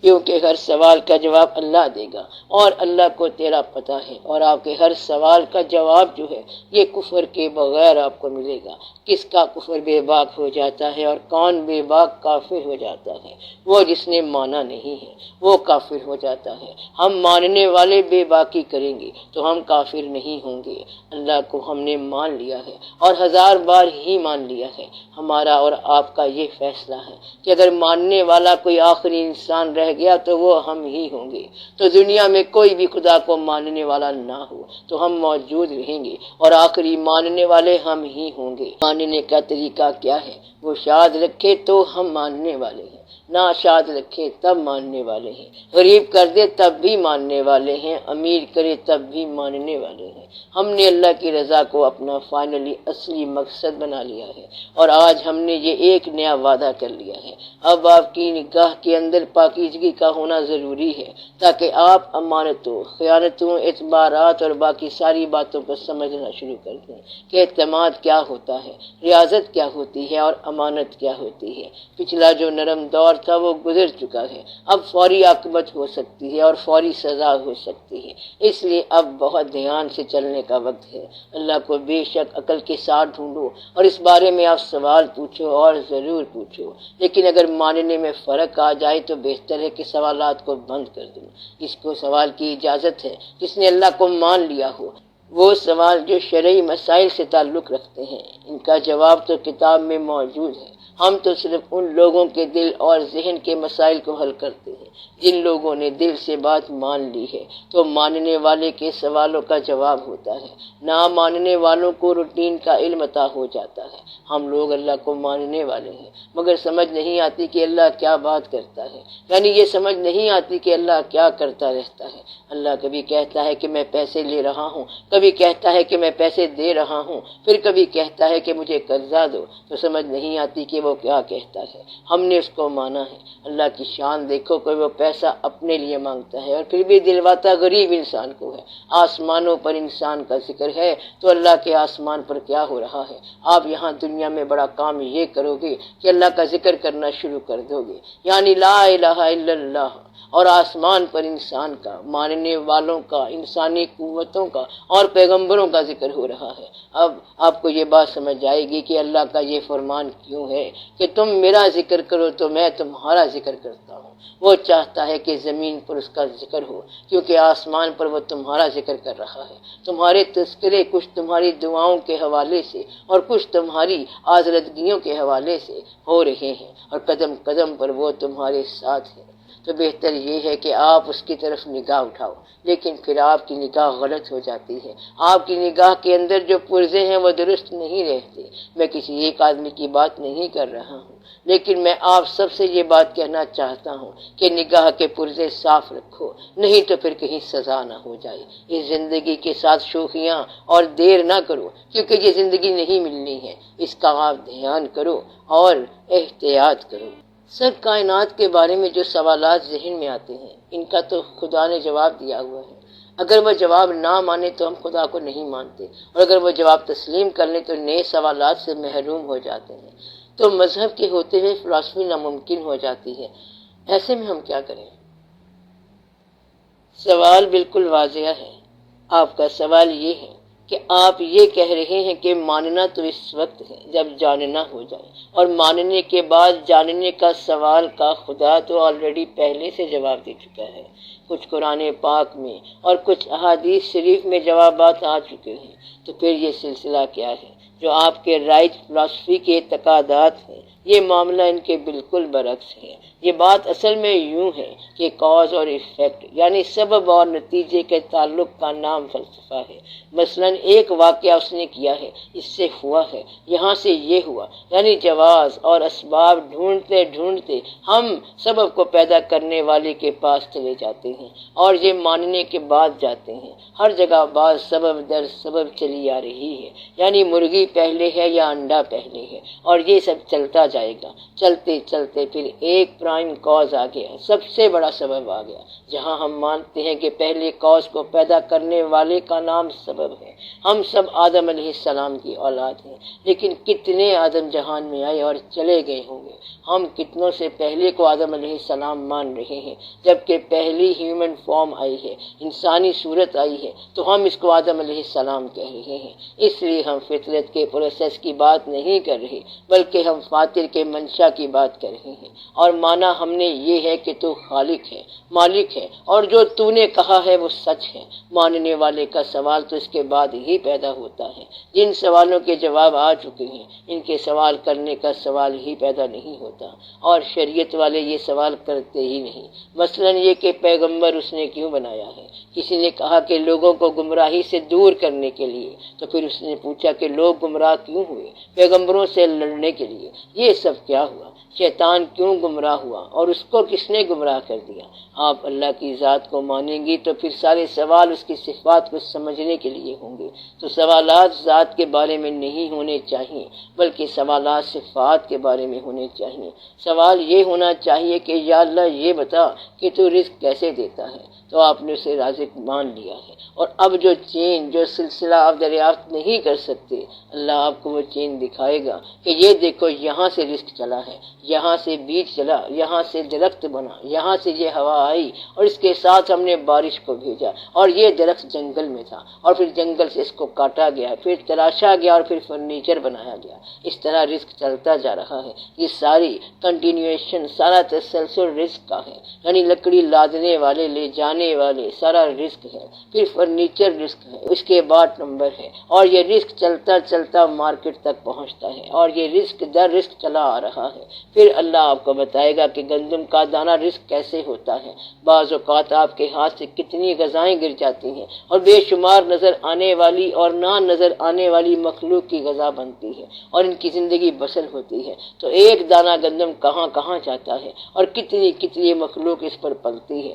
کیونکہ ہر سوال کا جواب اللہ دے گا، اور اللہ کو تیرا پتہ ہے، اور آپ کے ہر سوال کا جواب جو ہے یہ کفر کے بغیر آپ کو ملے گا۔ کس کا کفر بے باک ہو جاتا ہے اور کون بے باک کافر ہو جاتا ہے؟ وہ جس نے مانا نہیں ہے وہ کافر ہو جاتا ہے۔ ہم ماننے والے بے باکی کریں گے تو ہم کافر نہیں ہوں گے۔ اللہ کو ہم نے مان لیا ہے اور 1000 بار ہی مان لیا ہے۔ ہمارا اور آپ کا یہ فیصلہ ہے کہ اگر ماننے والا کوئی آخری انسان رہ رہ گیا تو وہ ہم ہی ہوں گے۔ تو دنیا میں کوئی بھی خدا کو ماننے والا نہ ہو تو ہم موجود رہیں گے اور آخری ماننے والے ہم ہی ہوں گے۔ ماننے کا طریقہ کیا ہے؟ وہ شاد رکھے تو ہم ماننے والے ہیں، نہ شاد رکھے تب ماننے والے ہیں، غریب کر دے تب بھی ماننے والے ہیں، امیر کرے تب بھی ماننے والے ہیں۔ ہم نے اللہ کی رضا کو اپنا فائنلی اصلی مقصد بنا لیا ہے اور آج ہم نے یہ ایک نیا وعدہ کر لیا ہے۔ اب آپ کی نگاہ کے اندر پاکیزگی کا ہونا ضروری ہے تاکہ آپ امانتوں، خیانتوں، اعتبارات اور باقی ساری باتوں کو سمجھنا شروع کر دیں کہ اعتماد کیا ہوتا ہے، ریاضت کیا ہوتی ہے اور امانت کیا ہوتی ہے۔ پچھلا جو نرم دور تھا وہ گزر چکا ہے، اب فوری عاقبت ہو سکتی ہے اور فوری سزا ہو سکتی ہے، اس لیے اب بہت دھیان سے چلنے کا وقت ہے۔ اللہ کو بے شک عقل کے ساتھ ڈھونڈو اور اس بارے میں آپ سوال پوچھو اور ضرور پوچھو، لیکن اگر ماننے میں فرق آ جائے تو بہتر ہے کہ سوالات کو بند کر دو۔ اس کو سوال کی اجازت ہے جس نے اللہ کو مان لیا ہو، وہ سوال جو شرعی مسائل سے تعلق رکھتے ہیں، ان کا جواب تو کتاب میں موجود ہے۔ ہم تو صرف ان لوگوں کے دل اور ذہن کے مسائل کو حل کرتے ہیں جن لوگوں نے دل سے بات مان لی ہے، تو ماننے والے کے سوالوں کا جواب ہوتا ہے، نہ ماننے والوں کو روٹین کا علم عطا ہو جاتا ہے۔ ہم لوگ اللہ کو ماننے والے ہیں مگر سمجھ نہیں آتی کہ اللہ کیا بات کرتا ہے، یعنی یہ سمجھ نہیں آتی کہ اللہ کیا کرتا رہتا ہے۔ اللہ کبھی کہتا ہے کہ میں پیسے لے رہا ہوں، کبھی کہتا ہے کہ میں پیسے دے رہا ہوں، پھر کبھی کہتا ہے کہ مجھے قرضہ دو، تو سمجھ نہیں آتی کہ وہ کیا کہتا ہے۔ ہم نے اس کو مانا ہے۔ اللہ کی شان دیکھو کہ وہ پیسہ اپنے لیے مانگتا ہے اور پھر بھی دلواتا غریب انسان کو ہے۔ آسمانوں پر انسان کا ذکر ہے تو اللہ کے آسمان پر کیا ہو رہا ہے؟ آپ یہاں دنیا میں بڑا کام یہ کرو گے کہ اللہ کا ذکر کرنا شروع کر دو گے، یعنی لا الہ الا اللہ، اور آسمان پر انسان کا، ماننے والوں کا، انسانی قوتوں کا اور پیغمبروں کا ذکر ہو رہا ہے۔ اب آپ کو یہ بات سمجھ آئے گی کہ اللہ کا یہ فرمان کیوں ہے کہ تم میرا ذکر کرو تو میں تمہارا ذکر کرتا ہوں۔ وہ چاہتا ہے کہ زمین پر اس کا ذکر ہو کیونکہ آسمان پر وہ تمہارا ذکر کر رہا ہے۔ تمہارے تذکرے کچھ تمہاری دعاؤں کے حوالے سے اور کچھ تمہاری آزردگیوں کے حوالے سے ہو رہے ہیں اور قدم قدم پر وہ تمہارے ساتھ ہے۔ تو بہتر یہ ہے کہ آپ اس کی طرف نگاہ اٹھاؤ، لیکن پھر آپ کی نگاہ غلط ہو جاتی ہے۔ آپ کی نگاہ کے اندر جو پرزے ہیں وہ درست نہیں رہتے۔ میں کسی ایک آدمی کی بات نہیں کر رہا ہوں، لیکن میں آپ سب سے یہ بات کہنا چاہتا ہوں کہ نگاہ کے پرزے صاف رکھو، نہیں تو پھر کہیں سزا نہ ہو جائے۔ اس زندگی کے ساتھ شوخیاں اور دیر نہ کرو کیونکہ یہ زندگی نہیں ملنی ہے، اس کا آپ دھیان کرو اور احتیاط کرو۔ سب کائنات کے بارے میں جو سوالات ذہن میں آتے ہیں ان کا تو خدا نے جواب دیا ہوا ہے۔ اگر وہ جواب نہ مانے تو ہم خدا کو نہیں مانتے، اور اگر وہ جواب تسلیم کر لیں تو نئے سوالات سے محروم ہو جاتے ہیں۔ تو مذہب کے ہوتے ہوئے فلسفی ناممکن ہو جاتی ہے۔ ایسے میں ہم کیا کریں؟ سوال بالکل واضح ہے۔ آپ کا سوال یہ ہے کہ آپ یہ کہہ رہے ہیں کہ ماننا تو اس وقت ہے جب جاننا ہو جائے، اور ماننے کے بعد جاننے کا سوال کا خدا تو آلریڈی پہلے سے جواب دے چکا ہے۔ کچھ قرآن پاک میں اور کچھ احادیث شریف میں جوابات آ چکے ہیں۔ تو پھر یہ سلسلہ کیا ہے جو آپ کے رائٹ فلسفی کے اعتقادات ہیں؟ یہ معاملہ ان کے بالکل برعکس ہے۔ یہ بات اصل میں یوں ہے کہ کاز اور ایفیکٹ یعنی سبب اور نتیجے کے تعلق کا نام فلسفہ ہے۔ مثلا ایک واقعہ اس نے کیا ہے، اس سے ہوا ہے، یہاں سے یہ ہوا، یعنی جواز اور اسباب ڈھونڈتے ڈھونڈتے ہم سبب کو پیدا کرنے والے کے پاس چلے جاتے ہیں اور یہ ماننے کے بعد جاتے ہیں۔ ہر جگہ بعض سبب در سبب چلی آ رہی ہے، یعنی مرغی پہلے ہے یا انڈا پہلے ہے، اور یہ سب چلتا جائے گا۔ چلتے چلتے پھر ایک پرائم کاز آ گیا، سب سے بڑا سبب آ گیا، جہاں ہم مانتے ہیں کہ پہلے کاز کو پیدا کرنے والے کا نام سبب ہے۔ ہم سب آدم علیہ السلام کی اولاد ہیں، لیکن کتنے آدم جہان میں آئے اور چلے گئے ہوں گے۔ ہم کتنوں سے پہلے کو آدم علیہ السلام مان رہے ہیں، جبکہ پہلی ہیومن فارم آئی ہے، انسانی صورت آئی ہے، تو ہم اس کو آدم علیہ السلام کہہ رہے ہیں۔ اس لیے ہم فطرت کے پروسیس کی بات نہیں کر رہے، بلکہ ہم فاتح خاطر کے منشا کی بات کر رہے ہیں، اور مانا ہم نے یہ ہے کہ تو خالق ہے، مالک ہے، اور جو تو نے کہا ہے وہ سچ ہے۔ ماننے والے کا سوال تو اس کے بعد ہی پیدا ہوتا ہے۔ جن سوالوں کے جواب آ چکے ہیں ان کے سوال کرنے کا سوال ہی پیدا نہیں ہوتا، اور شریعت والے یہ سوال کرتے ہی نہیں۔ مثلا یہ کہ پیغمبر اس نے کیوں بنایا ہے؟ کسی نے کہا کہ لوگوں کو گمراہی سے دور کرنے کے لیے، تو پھر اس نے پوچھا کہ لوگ گمراہ کیوں ہوئے؟ پیغمبروں سے لڑنے کے لیے۔ یہ سب کیا ہوا؟ شیطان کیوں گمراہ ہوا اور اس کو کس نے گمراہ کر دیا؟ آپ اللہ کی ذات کو مانیں گی تو پھر سارے سوال اس کی صفات کو سمجھنے کے لیے ہوں گے۔ تو سوالات ذات کے بارے میں نہیں ہونے چاہیے، بلکہ سوالات صفات کے بارے میں ہونے چاہیے۔ سوال یہ ہونا چاہیے کہ یا اللہ یہ بتا کہ تو رزق کیسے دیتا ہے، تو آپ نے اسے رازق مان لیا ہے، اور اب جو چین، جو سلسلہ آپ دریافت نہیں کر سکتے، اللہ آپ کو وہ چین دکھائے گا کہ یہ دیکھو یہاں سے رزق چلا ہے، یہاں سے بیج چلا، یہاں سے درخت بنا، یہاں سے یہ ہوا آئی، اور اس کے ساتھ ہم نے بارش کو بھیجا، اور یہ درخت جنگل میں تھا، اور پھر جنگل سے اس کو کاٹا گیا، پھر تراشا گیا، اور پھر فرنیچر بنایا گیا۔ اس طرح رزق چلتا جا رہا ہے۔ یہ ساری کنٹینیویشن، سارا تسلسل رزق کا ہے، یعنی لکڑی لادنے والے، لے جانے والے، سارا رزق ہے۔ پھر فرنیچر رزق ہے، اس کے بعد نمبر ہے، اور یہ رزق چلتا چلتا مارکیٹ تک پہنچتا ہے، اور یہ رزق در رزق چلا آ رہا ہے۔ پھر اللہ آپ کو بتائے گا کہ گندم کا دانہ رزق کیسے ہوتا ہے۔ بعض اوقات آپ کے ہاتھ سے کتنی غذائیں گر جاتی ہیں، اور بے شمار نظر آنے والی اور نہ نظر آنے والی مخلوق کی غذا بنتی ہے، اور ان کی زندگی بسر ہوتی ہے۔ تو ایک دانہ گندم کہاں کہاں جاتا ہے، اور کتنی کتنی مخلوق اس پر پلتی ہے۔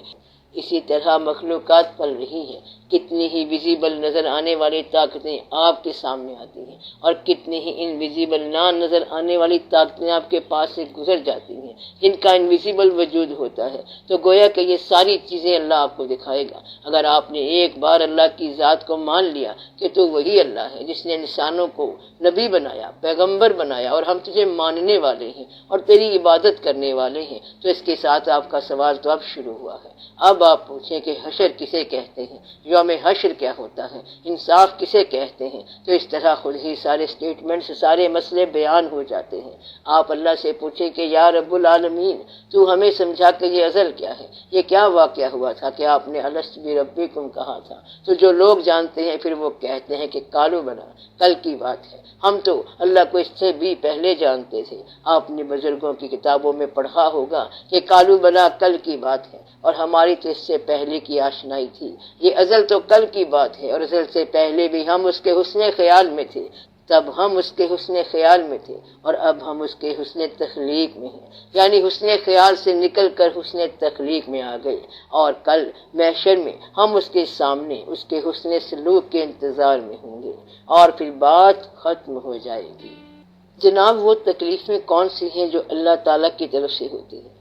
اسی طرح مخلوقات پل رہی ہیں، کتنی ہی ویزیبل نظر آنے والی طاقتیں آپ کے سامنے آتی ہیں، اور کتنی ہی انویزیبل نہ نظر آنے والی طاقتیں آپ کے پاس سے گزر جاتی ہیں، جن کا انویزیبل وجود ہوتا ہے۔ تو گویا کہ یہ ساری چیزیں اللہ آپ کو دکھائے گا۔ اگر آپ نے ایک بار اللہ کی ذات کو مان لیا کہ تو وہی اللہ ہے جس نے انسانوں کو نبی بنایا، پیغمبر بنایا، اور ہم تجھے ماننے والے ہیں اور تیری عبادت کرنے والے ہیں، تو اس کے ساتھ آپ کا سوال تو اب شروع ہوا ہے۔ اب آپ پوچھیں کہ حشر کسے کہتے ہیں، یوم حشر کیا ہوتا ہے، انصاف کسے کہتے ہیں، تو اس طرح خود ہی سارے سٹیٹمنٹس، سارے مسئلے بیان ہو جاتے ہیں۔ آپ اللہ سے پوچھیں کہ یا رب العالمین، تو ہمیں سمجھا کہ یہ ازل کیا ہے، یہ کیا واقعہ ہوا تھا کہ آپ نے الست بربکم کہا تھا۔ تو جو لوگ جانتے ہیں پھر وہ کہتے ہیں کہ کالو بنا، کل کی بات ہے، ہم تو اللہ کو اس سے بھی پہلے جانتے تھے۔ آپ نے بزرگوں کی کتابوں میں پڑھا ہوگا کہ کالو بنا کل کی بات ہے، اور ہماری تو اس سے پہلے کی آشنائی تھی۔ یہ ازل تو کل کی بات ہے، اور ازل سے پہلے بھی ہم اس کے حسن خیال میں تھے، تب ہم اس کے حسن خیال میں تھے، اور اب ہم اس کے حسن تخلیق میں ہیں، یعنی حسن خیال سے نکل کر حسن تخلیق میں آ گئے، اور کل محشر میں ہم اس کے سامنے اس کے حسن سلوک کے انتظار میں ہوں گے، اور پھر بات ختم ہو جائے گی۔ جناب وہ تکلیفیں کون سی ہیں جو اللہ تعالیٰ کی طرف سے ہوتی ہیں؟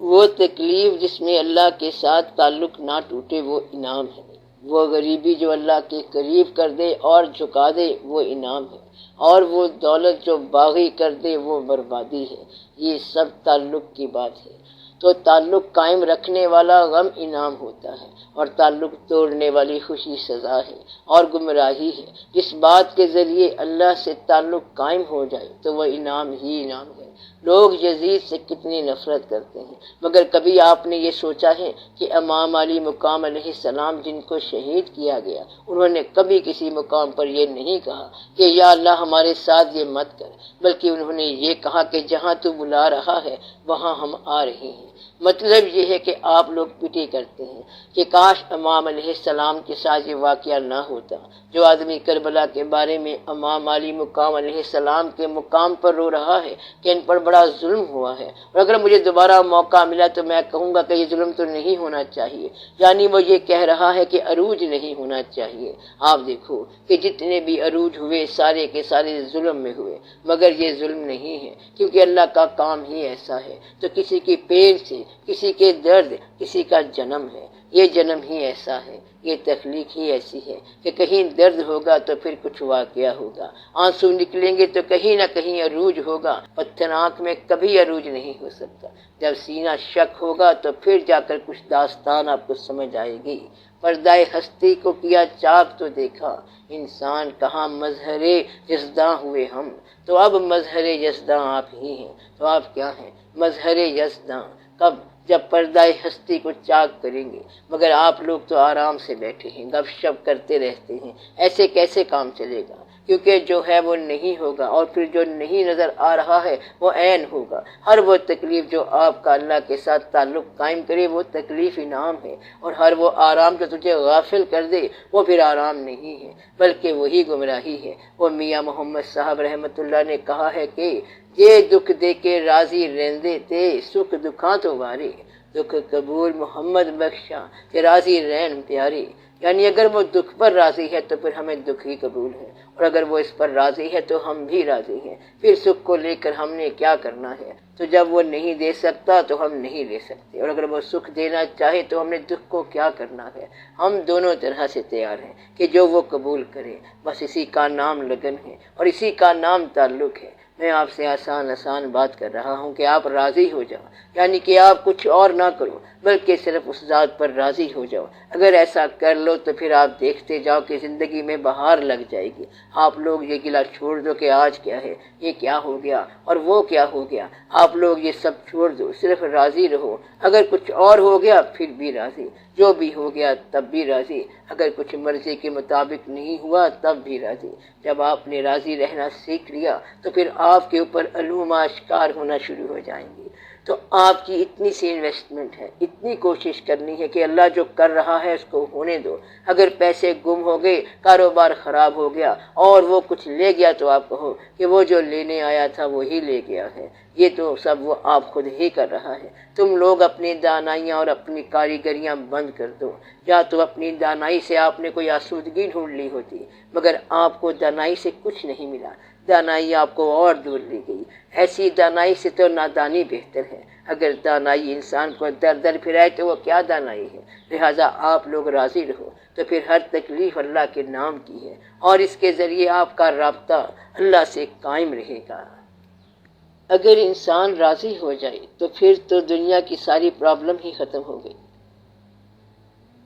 وہ تکلیف جس میں اللہ کے ساتھ تعلق نہ ٹوٹے وہ انعام ہے، وہ غریبی جو اللہ کے قریب کر دے اور جھکا دے وہ انعام ہے، اور وہ دولت جو باغی کر دے وہ بربادی ہے۔ یہ سب تعلق کی بات ہے۔ تو تعلق قائم رکھنے والا غم انعام ہوتا ہے، اور تعلق توڑنے والی خوشی سزا ہے اور گمراہی ہے۔ جس بات کے ذریعے اللہ سے تعلق قائم ہو جائے تو وہ انعام ہی انعام ہے۔ لوگ یزید سے کتنی نفرت کرتے ہیں، مگر کبھی آپ نے یہ سوچا ہے کہ امام علی مقام علیہ السلام جن کو شہید کیا گیا، انہوں نے کبھی کسی مقام پر یہ نہیں کہا کہ یا اللہ ہمارے ساتھ یہ مت کر، بلکہ انہوں نے یہ کہا کہ جہاں تو بلا رہا ہے وہاں ہم آ رہے ہیں۔ مطلب یہ ہے کہ آپ لوگ پٹی کرتے ہیں کہ کاش امام علیہ السلام کے ساتھ یہ واقعہ نہ ہوتا۔ جو آدمی کربلا کے بارے میں امام علی مقام علیہ السلام کے مقام پر رو رہا ہے کہ ان پر بڑا ظلم ہوا ہے، اور اگر مجھے دوبارہ موقع ملا تو میں کہوں گا کہ یہ ظلم تو نہیں ہونا چاہیے، یعنی وہ یہ کہہ رہا ہے کہ عروج نہیں ہونا چاہیے۔ آپ دیکھو کہ جتنے بھی عروج ہوئے سارے کے سارے ظلم میں ہوئے، مگر یہ ظلم نہیں ہے، کیونکہ اللہ کا کام ہی ایسا ہے۔ تو کسی کی پیر سے، کسی کے درد، کسی کا جنم ہے، یہ جنم ہی ایسا ہے، یہ تخلیق ہی ایسی ہے کہ کہیں درد ہوگا تو پھر کچھ واقعہ ہوگا، آنسو نکلیں گے تو کہیں نہ کہیں عروج ہوگا۔ پتھر آنکھ میں کبھی عروج نہیں ہو سکتا، جب سینہ شک ہوگا تو پھر جا کر کچھ داستان آپ کو سمجھ آئے گی۔ پردہ ہستی کو کیا چاک تو دیکھا، انسان کہاں مظہر یزداں ہوئے ہم، تو اب مظہر یزداں آپ ہی ہیں، تو آپ کیا ہیں؟ مظہر یزداں۔ کب؟ جب پردہ ہستی کو چاک کریں گے، مگر آپ لوگ تو آرام سے بیٹھے ہیں، گپ شپ کرتے رہتے ہیں، ایسے کیسے کام چلے گا؟ کیونکہ جو ہے وہ نہیں ہوگا، اور پھر جو نہیں نظر آ رہا ہے وہ عین ہوگا۔ ہر وہ تکلیف جو آپ کا اللہ کے ساتھ تعلق قائم کرے وہ تکلیف انعام ہے، اور ہر وہ آرام جو تجھے غافل کر دے وہ پھر آرام نہیں ہے، بلکہ وہی گمراہی ہے۔ وہ میاں محمد صاحب رحمۃ اللہ نے کہا ہے کہ یہ دکھ دے کے راضی رہندے تے، سکھ دکھاں تو وارے، دکھ قبول محمد بخشا کہ راضی رہن پیارے۔ یعنی اگر وہ دکھ پر راضی ہے تو پھر ہمیں دکھ ہی قبول ہے، اور اگر وہ اس پر راضی ہے تو ہم بھی راضی ہیں، پھر سکھ کو لے کر ہم نے کیا کرنا ہے؟ تو جب وہ نہیں دے سکتا تو ہم نہیں لے سکتے، اور اگر وہ سکھ دینا چاہے تو ہم نے دکھ کو کیا کرنا ہے؟ ہم دونوں طرح سے تیار ہیں کہ جو وہ قبول کرے، بس اسی کا نام لگن ہے اور اسی کا نام تعلق ہے۔ میں آپ سے آسان بات کر رہا ہوں کہ آپ راضی ہو جاؤ، یعنی کہ آپ کچھ اور نہ کرو بلکہ صرف اس ذات پر راضی ہو جاؤ۔ اگر ایسا کر لو تو پھر آپ دیکھتے جاؤ کہ زندگی میں بہار لگ جائے گی۔ آپ لوگ یہ گلہ چھوڑ دو کہ آج کیا ہے، یہ کیا ہو گیا اور وہ کیا ہو گیا، آپ لوگ یہ سب چھوڑ دو، صرف راضی رہو۔ اگر کچھ اور ہو گیا پھر بھی راضی، جو بھی ہو گیا تب بھی راضی، اگر کچھ مرضی کے مطابق نہیں ہوا تب بھی راضی۔ جب آپ نے راضی رہنا سیکھ لیا تو پھر آپ کے اوپر علوم آشکار ہونا شروع ہو جائیں گی۔ تو آپ کی اتنی سی انویسٹمنٹ ہے، اتنی کوشش کرنی ہے کہ اللہ جو کر رہا ہے اس کو ہونے دو۔ اگر پیسے گم ہو گئے، کاروبار خراب ہو گیا اور وہ کچھ لے گیا تو آپ کہو کہ وہ جو لینے آیا تھا وہی لے گیا ہے، یہ تو سب وہ آپ خود ہی کر رہا ہے۔ تم لوگ اپنی دانائیاں اور اپنی کاریگریاں بند کر دو۔ یا تو اپنی دانائی سے آپ نے کوئی آسودگی ڈھونڈ لی ہوتی، مگر آپ کو دانائی سے کچھ نہیں ملا، دانائی آپ کو اور دور لے گئی۔ ایسی دانائی سے تو نادانی بہتر ہے۔ اگر دانائی انسان کو در در پھرائے تو وہ کیا دانائی ہے؟ لہٰذا آپ لوگ راضی رہو، تو پھر ہر تکلیف اللہ کے نام کی ہے، اور اس کے ذریعے آپ کا رابطہ اللہ سے قائم رہے گا۔ اگر انسان راضی ہو جائے تو پھر تو دنیا کی ساری پرابلم ہی ختم ہو گئی۔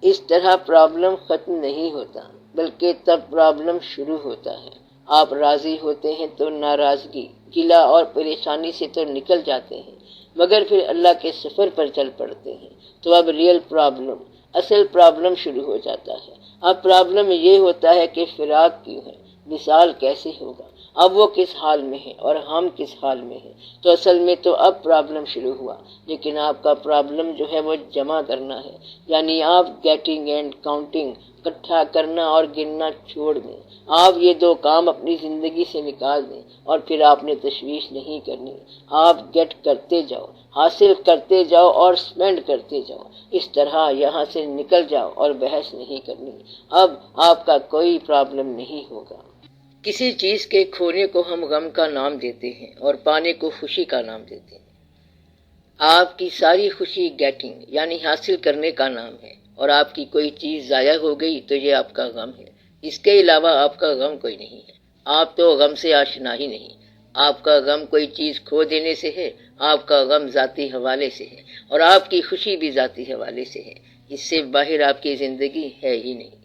اس طرح پرابلم ختم نہیں ہوتا، بلکہ تب پرابلم شروع ہوتا ہے۔ آپ راضی ہوتے ہیں تو ناراضگی، گلہ اور پریشانی سے تو نکل جاتے ہیں، مگر پھر اللہ کے سفر پر چل پڑتے ہیں تو اب ریئل پرابلم، اصل پرابلم شروع ہو جاتا ہے۔ اب پرابلم یہ ہوتا ہے کہ فراق کیوں ہے، وصال کیسے ہوگا، اب وہ کس حال میں ہے اور ہم کس حال میں ہیں۔ تو اصل میں تو اب پرابلم شروع ہوا، لیکن آپ کا پرابلم جو ہے وہ جمع کرنا ہے، یعنی آپ گیٹنگ اینڈ کاؤنٹنگ، اکٹھا کرنا اور گننا چھوڑ دیں۔ آپ یہ دو کام اپنی زندگی سے نکال دیں اور پھر آپ نے تشویش نہیں کرنی۔ آپ گیٹ کرتے جاؤ، حاصل کرتے جاؤ اور سپینڈ کرتے جاؤ، اس طرح یہاں سے نکل جاؤ اور بحث نہیں کرنی۔ اب آپ کا کوئی پرابلم نہیں ہوگا۔ کسی چیز کے کھونے کو ہم غم کا نام دیتے ہیں اور پانے کو خوشی کا نام دیتے ہیں۔ آپ کی ساری خوشی گیٹنگ یعنی حاصل کرنے کا نام ہے، اور آپ کی کوئی چیز ضائع ہو گئی تو یہ آپ کا غم ہے۔ اس کے علاوہ آپ کا غم کوئی نہیں ہے۔ آپ تو غم سے آشنا ہی نہیں۔ آپ کا غم کوئی چیز کھو دینے سے ہے، آپ کا غم ذاتی حوالے سے ہے، اور آپ کی خوشی بھی ذاتی حوالے سے ہے۔ اس سے باہر آپ کی زندگی ہے ہی نہیں۔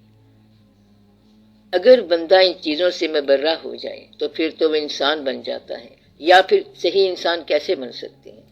اگر بندہ ان چیزوں سے مبرہ ہو جائے تو پھر تو وہ انسان بن جاتا ہے، یا پھر صحیح انسان کیسے بن سکتے ہیں؟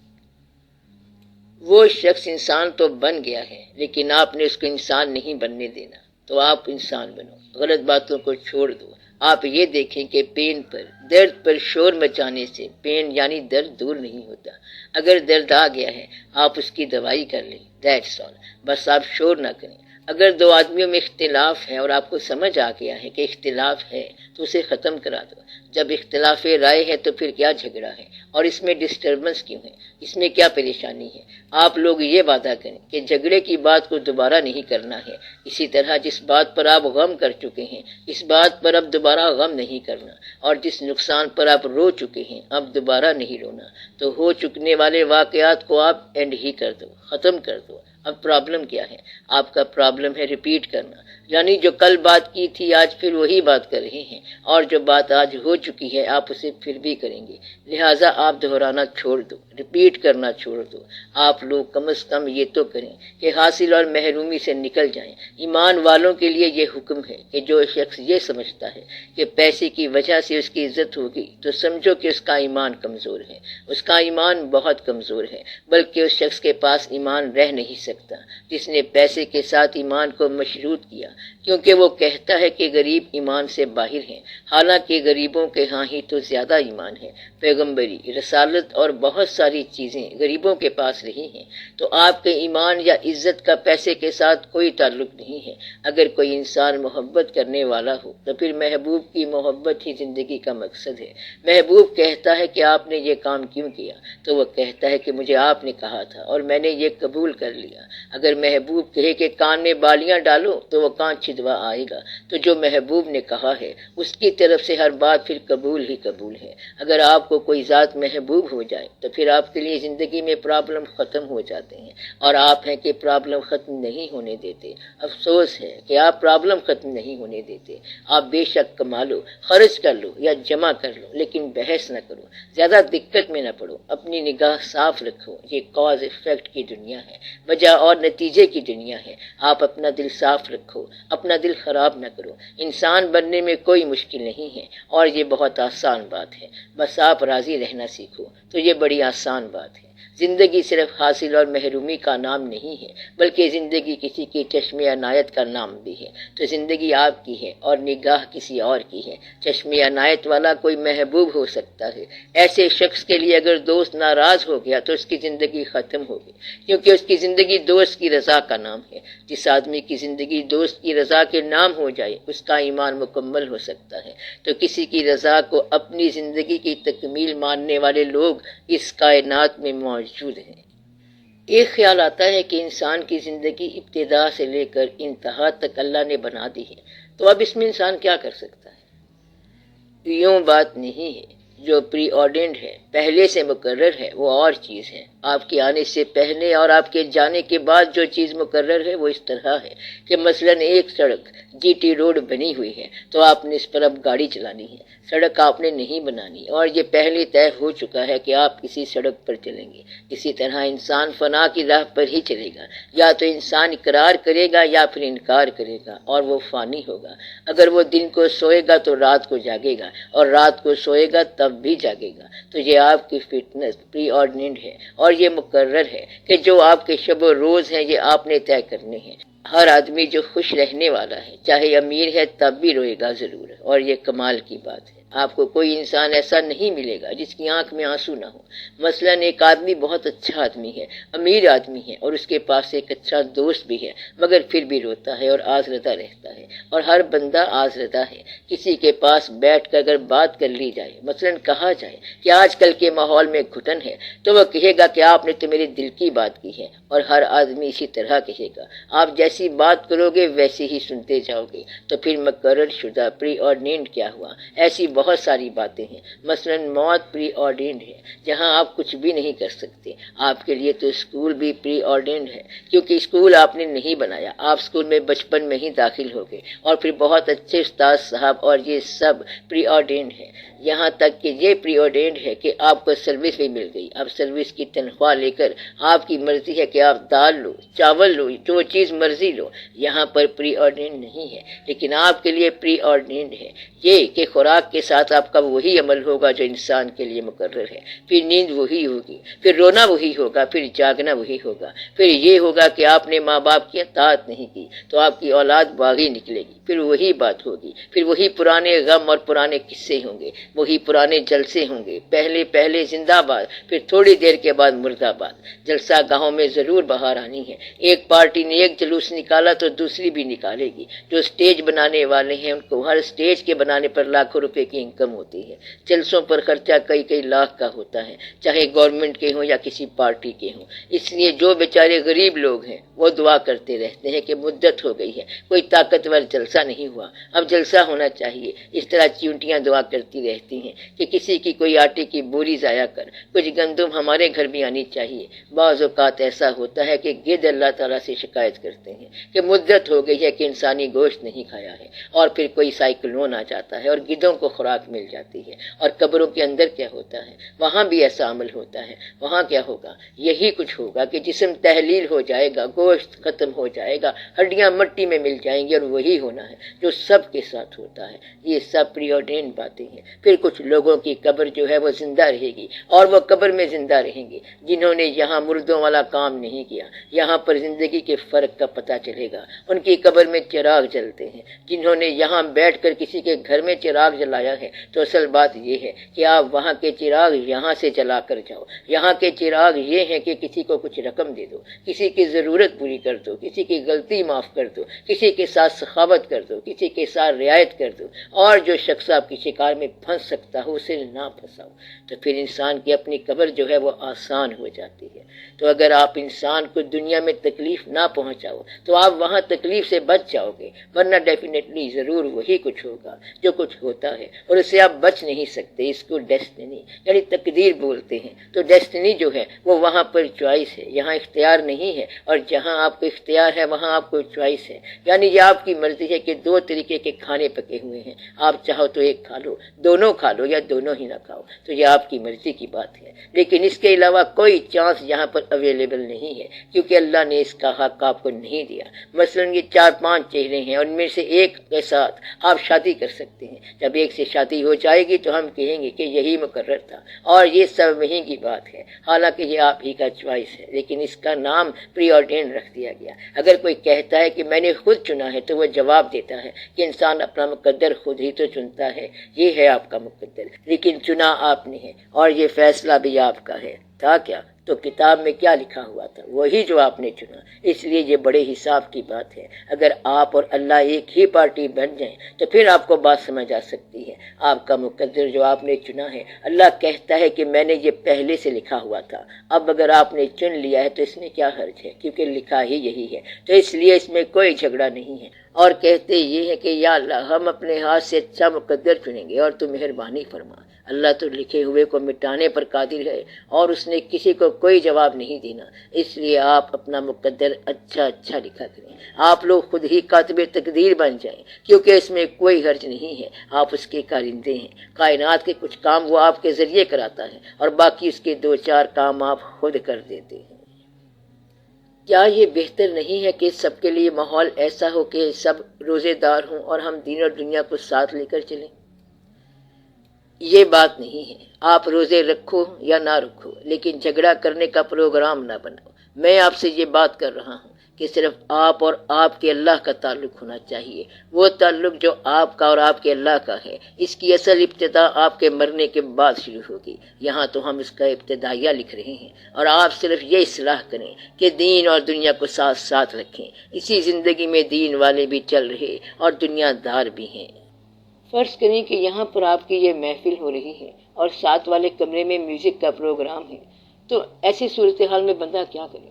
وہ شخص انسان تو بن گیا ہے، لیکن آپ نے اس کو انسان نہیں بننے دینا۔ تو آپ انسان بنو، غلط باتوں کو چھوڑ دو۔ آپ یہ دیکھیں کہ پین پر، درد پر شور مچانے سے پین یعنی درد دور نہیں ہوتا۔ اگر درد آ گیا ہے آپ اس کی دوائی کر لیں، دیٹس آل، بس آپ شور نہ کریں۔ اگر دو آدمیوں میں اختلاف ہے اور آپ کو سمجھ آ گیا ہے کہ اختلاف ہے تو اسے ختم کرا دو۔ جب اختلاف رائے ہے تو پھر کیا جھگڑا ہے، اور اس میں ڈسٹربنس کیوں ہے، اس میں کیا پریشانی ہے؟ آپ لوگ یہ وعدہ کریں کہ جھگڑے کی بات کو دوبارہ نہیں کرنا ہے، اسی طرح جس بات پر آپ غم کر چکے ہیں اس بات پر اب دوبارہ غم نہیں کرنا، اور جس نقصان پر آپ رو چکے ہیں اب دوبارہ نہیں رونا۔ تو ہو چکنے والے واقعات کو آپ اینڈ ہی کر دو، ختم کر دو۔ اب پرابلم کیا ہے؟ آپ کا پرابلم ہے ریپیٹ کرنا، یعنی جو کل بات کی تھی آج پھر وہی بات کر رہے ہیں، اور جو بات آج ہو چکی ہے آپ اسے پھر بھی کریں گے۔ لہٰذا آپ دہرانا چھوڑ دو، ریپیٹ کرنا چھوڑ دو۔ آپ آپ لوگ کم از کم یہ تو کریں کہ حاصل اور محرومی سے نکل جائیں۔ ایمان والوں کے لیے یہ حکم ہے کہ جو شخص یہ سمجھتا ہے کہ پیسے کی وجہ سے اس کی عزت ہوگی تو سمجھو کہ اس کا ایمان کمزور ہے، اس کا ایمان بہت کمزور ہے، بلکہ اس شخص کے پاس ایمان رہ نہیں سکتا جس نے پیسے کے ساتھ ایمان کو مشروط کیا، کیونکہ وہ کہتا ہے کہ غریب ایمان سے باہر ہیں، حالانکہ غریبوں کے ہاں ہی تو زیادہ ایمان ہے۔ پیغمبری، رسالت اور بہت ساری چیزیں غریبوں کے پاس رہی ہیں، تو آپ کے ایمان یا عزت کا پیسے کے ساتھ کوئی تعلق نہیں ہے۔ اگر کوئی انسان محبت کرنے والا ہو تو پھر محبوب کی محبت ہی زندگی کا مقصد ہے۔ محبوب کہتا ہے کہ آپ نے یہ کام کیوں کیا، تو وہ کہتا ہے کہ مجھے آپ نے کہا تھا اور میں نے یہ قبول کر لیا۔ اگر محبوب کہے کہ کان میں بالیاں ڈالو تو وہ کان چھدوا آئے گا، تو جو محبوب نے کہا ہے اس کی طرف سے ہر بات پھر قبول ہی قبول ہے۔ اگر آپ کو کوئی ذات محبوب ہو جائے تو پھر آپ کے لیے زندگی میں پرابلم ختم ہو جاتے ہیں، اور آپ ہیں کہ پرابلم ختم نہیں ہونے دیتے۔ افسوس ہے کہ آپ پرابلم ختم نہیں ہونے دیتے۔ آپ بے شک کما لو، خرچ کر لو یا جمع کر لو، لیکن بحث نہ کرو، زیادہ دقت میں نہ پڑو، اپنی نگاہ صاف رکھو۔ یہ کاز ایفیکٹ کی دنیا ہے، وجہ اور نتیجے کی دنیا ہے۔ آپ اپنا دل صاف رکھو، اپنا دل خراب نہ کرو۔ انسان بننے میں کوئی مشکل نہیں ہے، اور یہ بہت آسان بات ہے، بس آپ راضی رہنا سیکھو تو یہ بڑی آسان بات ہے۔ زندگی صرف حاصل اور محرومی کا نام نہیں ہے، بلکہ زندگی کسی کی چشم عنایت کا نام بھی ہے۔ تو زندگی آپ کی ہے اور نگاہ کسی اور کی ہے۔ چشم عنایت والا کوئی محبوب ہو سکتا ہے، ایسے شخص کے لیے اگر دوست ناراض ہو گیا تو اس کی زندگی ختم ہو گئی، کیونکہ اس کی زندگی دوست کی رضا کا نام ہے۔ جس آدمی کی زندگی دوست کی رضا کے نام ہو جائے اس کا ایمان مکمل ہو سکتا ہے۔ تو کسی کی رضا کو اپنی زندگی کی تکمیل ماننے والے لوگ اس کائنات میں موجود ہیں۔ ایک خیال آتا ہے کہ انسان کی زندگی ابتدا سے لے کر انتہا تک اللہ نے بنا دی ہے، تو اب اس میں انسان کیا کر سکتا ہے؟ یوں بات نہیں ہے۔ جو پری آرڈینڈ ہے، پہلے سے مقرر ہے، وہ اور چیز ہے۔ آپ کے آنے سے پہلے اور آپ کے جانے کے بعد جو چیز مقرر ہے وہ اس طرح ہے کہ مثلاً ایک سڑک جی ٹی روڈ بنی ہوئی ہے تو آپ نے اس پر اب گاڑی چلانی ہے، سڑک آپ نے نہیں بنانی، اور یہ پہلے طے ہو چکا ہے کہ آپ کسی سڑک پر چلیں گے۔ اسی طرح انسان فنا کی راہ پر ہی چلے گا، یا تو انسان اقرار کرے گا یا پھر انکار کرے گا، اور وہ فانی ہوگا۔ اگر وہ دن کو سوئے گا تو رات کو جاگے گا، اور رات کو سوئے گا تب بھی جاگے گا۔ تو یہ آپ کی فٹنس پری آرڈینڈ ہے، اور یہ مقرر ہے کہ جو آپ کے شب و روز ہیں یہ آپ نے طے کرنے ہیں۔ ہر آدمی جو خوش رہنے والا ہے چاہے امیر ہے تب بھی روئے گا ضرور، اور یہ کمال کی بات ہے۔ آپ کو کوئی انسان ایسا نہیں ملے گا جس کی آنکھ میں آنسو نہ ہو۔ مثلاً ایک آدمی بہت اچھا آدمی ہے، امیر آدمی ہے، اور اس کے پاس ایک اچھا دوست بھی ہے، مگر پھر بھی روتا ہے اور آزردہ رہتا ہے، اور ہر بندہ آزردہ ہے۔ کسی کے پاس بیٹھ کر اگر بات کر لی جائے، مثلاً کہا جائے کہ آج کل کے ماحول میں گھٹن ہے، تو وہ کہے گا کہ آپ نے تو میرے دل کی بات کی ہے، اور ہر آدمی اسی طرح کہے گا۔ آپ جیسی بات کرو گے ویسے ہی سنتے جاؤ گے، تو پھر مقرر شدہ پری آرڈینڈ کیا ہوا؟ ایسی بہت ساری باتیں ہیں۔ مثلاً موت پری آرڈینڈ ہے، جہاں آپ کچھ بھی نہیں کر سکتے۔ آپ کے لیے تو اسکول بھی پری آرڈینڈ ہے، کیونکہ اسکول آپ نے نہیں بنایا، آپ اسکول میں بچپن میں ہی داخل ہو گئے، اور پھر بہت اچھے استاد صاحب، اور یہ سب پری آرڈینڈ ہے۔ یہاں تک کہ یہ پری آرڈینڈ ہے کہ آپ کو سروس بھی مل گئی، اب سروس کی تنخواہ لے کر آپ کی مرضی ہے کہ آپ دال لو، چاول لو، جو چیز مرضی لو۔ یہاں پر پری آرڈینڈ نہیں ہے، لیکن آپ کے لیے پری آرڈینڈ ہے یہ کہ خوراک کے ساتھ آپ کا وہی عمل ہوگا جو انسان کے لیے مقرر ہے، پھر نیند وہی ہوگی، پھر رونا وہی ہوگا، پھر جاگنا وہی ہوگا، پھر یہ ہوگا کہ آپ نے ماں باپ کی اطاعت نہیں کی تو آپ کی اولاد باغی نکلے گی، پھر وہی بات ہوگی، پھر وہی پرانے غم اور پرانے قصے ہوں گے، وہی پرانے جلسے ہوں گے، پہلے زندہ باد، پھر تھوڑی دیر کے بعد مردہ باد۔ جلسہ گاہوں میں ضرور باہر آنی ہے۔ ایک پارٹی نے ایک جلوس نکالا تو دوسری بھی نکالے گی۔ جو سٹیج بنانے والے ہیں ان کو ہر سٹیج کے بنانے پر لاکھوں روپے کی انکم ہوتی ہے، جلسوں پر خرچہ کئی لاکھ کا ہوتا ہے، چاہے گورنمنٹ کے ہوں یا کسی پارٹی کے ہوں۔ اس لیے جو بیچارے غریب لوگ ہیں وہ دعا کرتے رہتے ہیں کہ مدت ہو گئی ہے، کوئی طاقتور جلسہ نہیں ہوا، اب جلسہ ہونا چاہیے۔ اس طرح چیونٹیاں دعا کرتی رہتی ہیں کہ کسی کی کوئی آٹے کی بوری ضائع کر، کچھ گندم ہمارے گھر بھی آنی چاہیے۔ بعض اوقات ایسا ہوتا ہے کہ گدھ اللہ تعالیٰ سے شکایت کرتے ہیں کہ مدت ہو گئی ہے کہ انسانی گوشت نہیں کھایا ہے، اور پھر کوئی سائیکلون آ جاتا ہے اور گدھوں کو خوراک مل جاتی ہے۔ اور قبروں کے اندر کیا ہوتا ہے؟ وہاں بھی ایسا عمل ہوتا ہے۔ وہاں کیا ہوگا؟ یہی کچھ ہوگا کہ جسم تحلیل ہو جائے گا، گوشت ختم ہو جائے گا، ہڈیاں مٹی میں مل جائیں گی، اور وہی ہونا ہے جو سب کے ساتھ ہوتا ہے۔ یہ سب پری آرڈینڈ باتیں ہیں۔ پھر کچھ لوگوں کی قبر جو ہے وہ زندہ رہے گی، اور وہ قبر میں زندہ رہیں گے جنہوں نے یہاں مردوں والا کام نہیں کیا۔ یہاں پر زندگی کے فرق کا پتہ چلے گا۔ ان کی قبر میں چراغ جلتے ہیں۔ جنہوں نے یہاں بیٹھ کر کسی کے گھر میں چراغ جلایا ہے، تو اصل بات یہ ہے کہ آپ وہاں کے چراغ یہاں سے جلا کر جاؤ۔ یہاں کے چراغ یہ ہیں کہ کسی کو کچھ رقم دے دو، کسی کی ضرورت پوری کر دو، کسی کی غلطی معاف کر دو، کسی کے ساتھ سخاوت کر دو، کسی کے ساتھ رعایت کر دو، اور جو شخص آپ کی شکار میں پھنس سکتا ہو اسے نہ پھنساؤ۔ تو پھر انسان کی اپنی قبر جو ہے وہ آسان ہو جاتی ہے۔ تو اگر آپ انسان کو دنیا میں تکلیف نہ پہنچاؤ تو آپ وہاں تکلیف سے بچ جاؤ گے، ورنہ ڈیفینیٹلی ضرور وہی کچھ ہوگا جو کچھ ہوتا ہے، اور اس سے آپ بچ نہیں سکتے۔ اس کو ڈیسٹنی یعنی تقدیر بولتے ہیں۔ تو ڈیسٹنی جو ہے وہ وہاں پر چوائس ہے، یہاں اختیار نہیں ہے، اور جہاں آپ کو اختیار ہے وہاں آپ کو چوائس ہے۔ یعنی یہ آپ کی مرضی ہے کہ دو طریقے کے کھانے پکے ہوئے ہیں، آپ چاہو تو ایک کھا لو، دونوں کھا لو، یا دونوں ہی نہ کھاؤ، تو یہ آپ کی مرضی کی بات ہے۔ لیکن اس کے علاوہ کوئی چانس یہاں پر اویلیبل نہیں ہے، کیونکہ اللہ نے اس کا حق آپ کو نہیں دیا۔ مثلا یہ 4-5 چہرے ہیں، اور ان میں سے ایک کے ساتھ آپ شادی کر سکتے ہیں۔ جب ایک سے شادی ہو جائے گی تو ہم کہیں گے کہ یہی مقرر تھا، اور یہ سب وہیں کی بات ہے، حالانکہ یہ آپ ہی کا چوائس ہے، لیکن اس کا نام پری آرڈینڈ رکھ دیا گیا۔ اگر کوئی کہتا ہے کہ میں نے خود چنا ہے تو وہ جواب دیتا ہے کہ انسان اپنا مقدر خود ہی تو چنتا ہے، یہ ہے آپ کا مقدر، لیکن چنا آپ نے ہے، اور یہ فیصلہ بھی آپ کا ہے۔ تھا کیا؟ تو کتاب میں کیا لکھا ہوا تھا وہی جو آپ نے چنا۔ اس لیے یہ بڑے حساب کی بات ہے۔ اگر آپ اور اللہ ایک ہی پارٹی بن جائیں تو پھر آپ کو بات سمجھ آ سکتی ہے۔ آپ کا مقدر جو آپ نے چنا ہے، اللہ کہتا ہے کہ میں نے یہ پہلے سے لکھا ہوا تھا، اب اگر آپ نے چن لیا ہے تو اس میں کیا حرج ہے، کیونکہ لکھا ہی یہی ہے، تو اس لیے اس میں کوئی جھگڑا نہیں ہے۔ اور کہتے یہ ہے کہ یا اللہ ہم اپنے ہاتھ سے اچھا مقدر چنیں گے اور تو مہربانی فرما۔ اللہ تو لکھے ہوئے کو مٹانے پر قادر ہے، اور اس نے کسی کو کوئی جواب نہیں دینا۔ اس لیے آپ اپنا مقدر اچھا لکھا کریں۔ آپ لوگ خود ہی کاتب تقدیر بن جائیں، کیونکہ اس میں کوئی حرج نہیں ہے۔ آپ اس کے کارندے ہیں۔ کائنات کے کچھ کام وہ آپ کے ذریعے کراتا ہے، اور باقی اس کے 2-4 کام آپ خود کر دیتے ہیں۔ کیا یہ بہتر نہیں ہے کہ سب کے لیے ماحول ایسا ہو کہ سب روزے دار ہوں اور ہم دین اور دنیا کو ساتھ لے کر چلیں؟ یہ بات نہیں ہے۔ آپ روزے رکھو یا نہ رکھو، لیکن جھگڑا کرنے کا پروگرام نہ بناؤ۔ میں آپ سے یہ بات کر رہا ہوں کہ صرف آپ اور آپ کے اللہ کا تعلق ہونا چاہیے، وہ تعلق جو آپ کا اور آپ کے اللہ کا ہے۔ اس کی اصل ابتدا آپ کے مرنے کے بعد شروع ہوگی۔ یہاں تو ہم اس کا ابتدائیہ لکھ رہے ہیں، اور آپ صرف یہ اصلاح کریں کہ دین اور دنیا کو ساتھ ساتھ رکھیں۔ اسی زندگی میں دین والے بھی چل رہے اور دنیا دار بھی ہیں۔ فرض کریں کہ یہاں پر آپ کی یہ محفل ہو رہی ہے اور ساتھ والے کمرے میں میوزک کا پروگرام ہے، تو ایسی صورتحال میں بندہ کیا کرے؟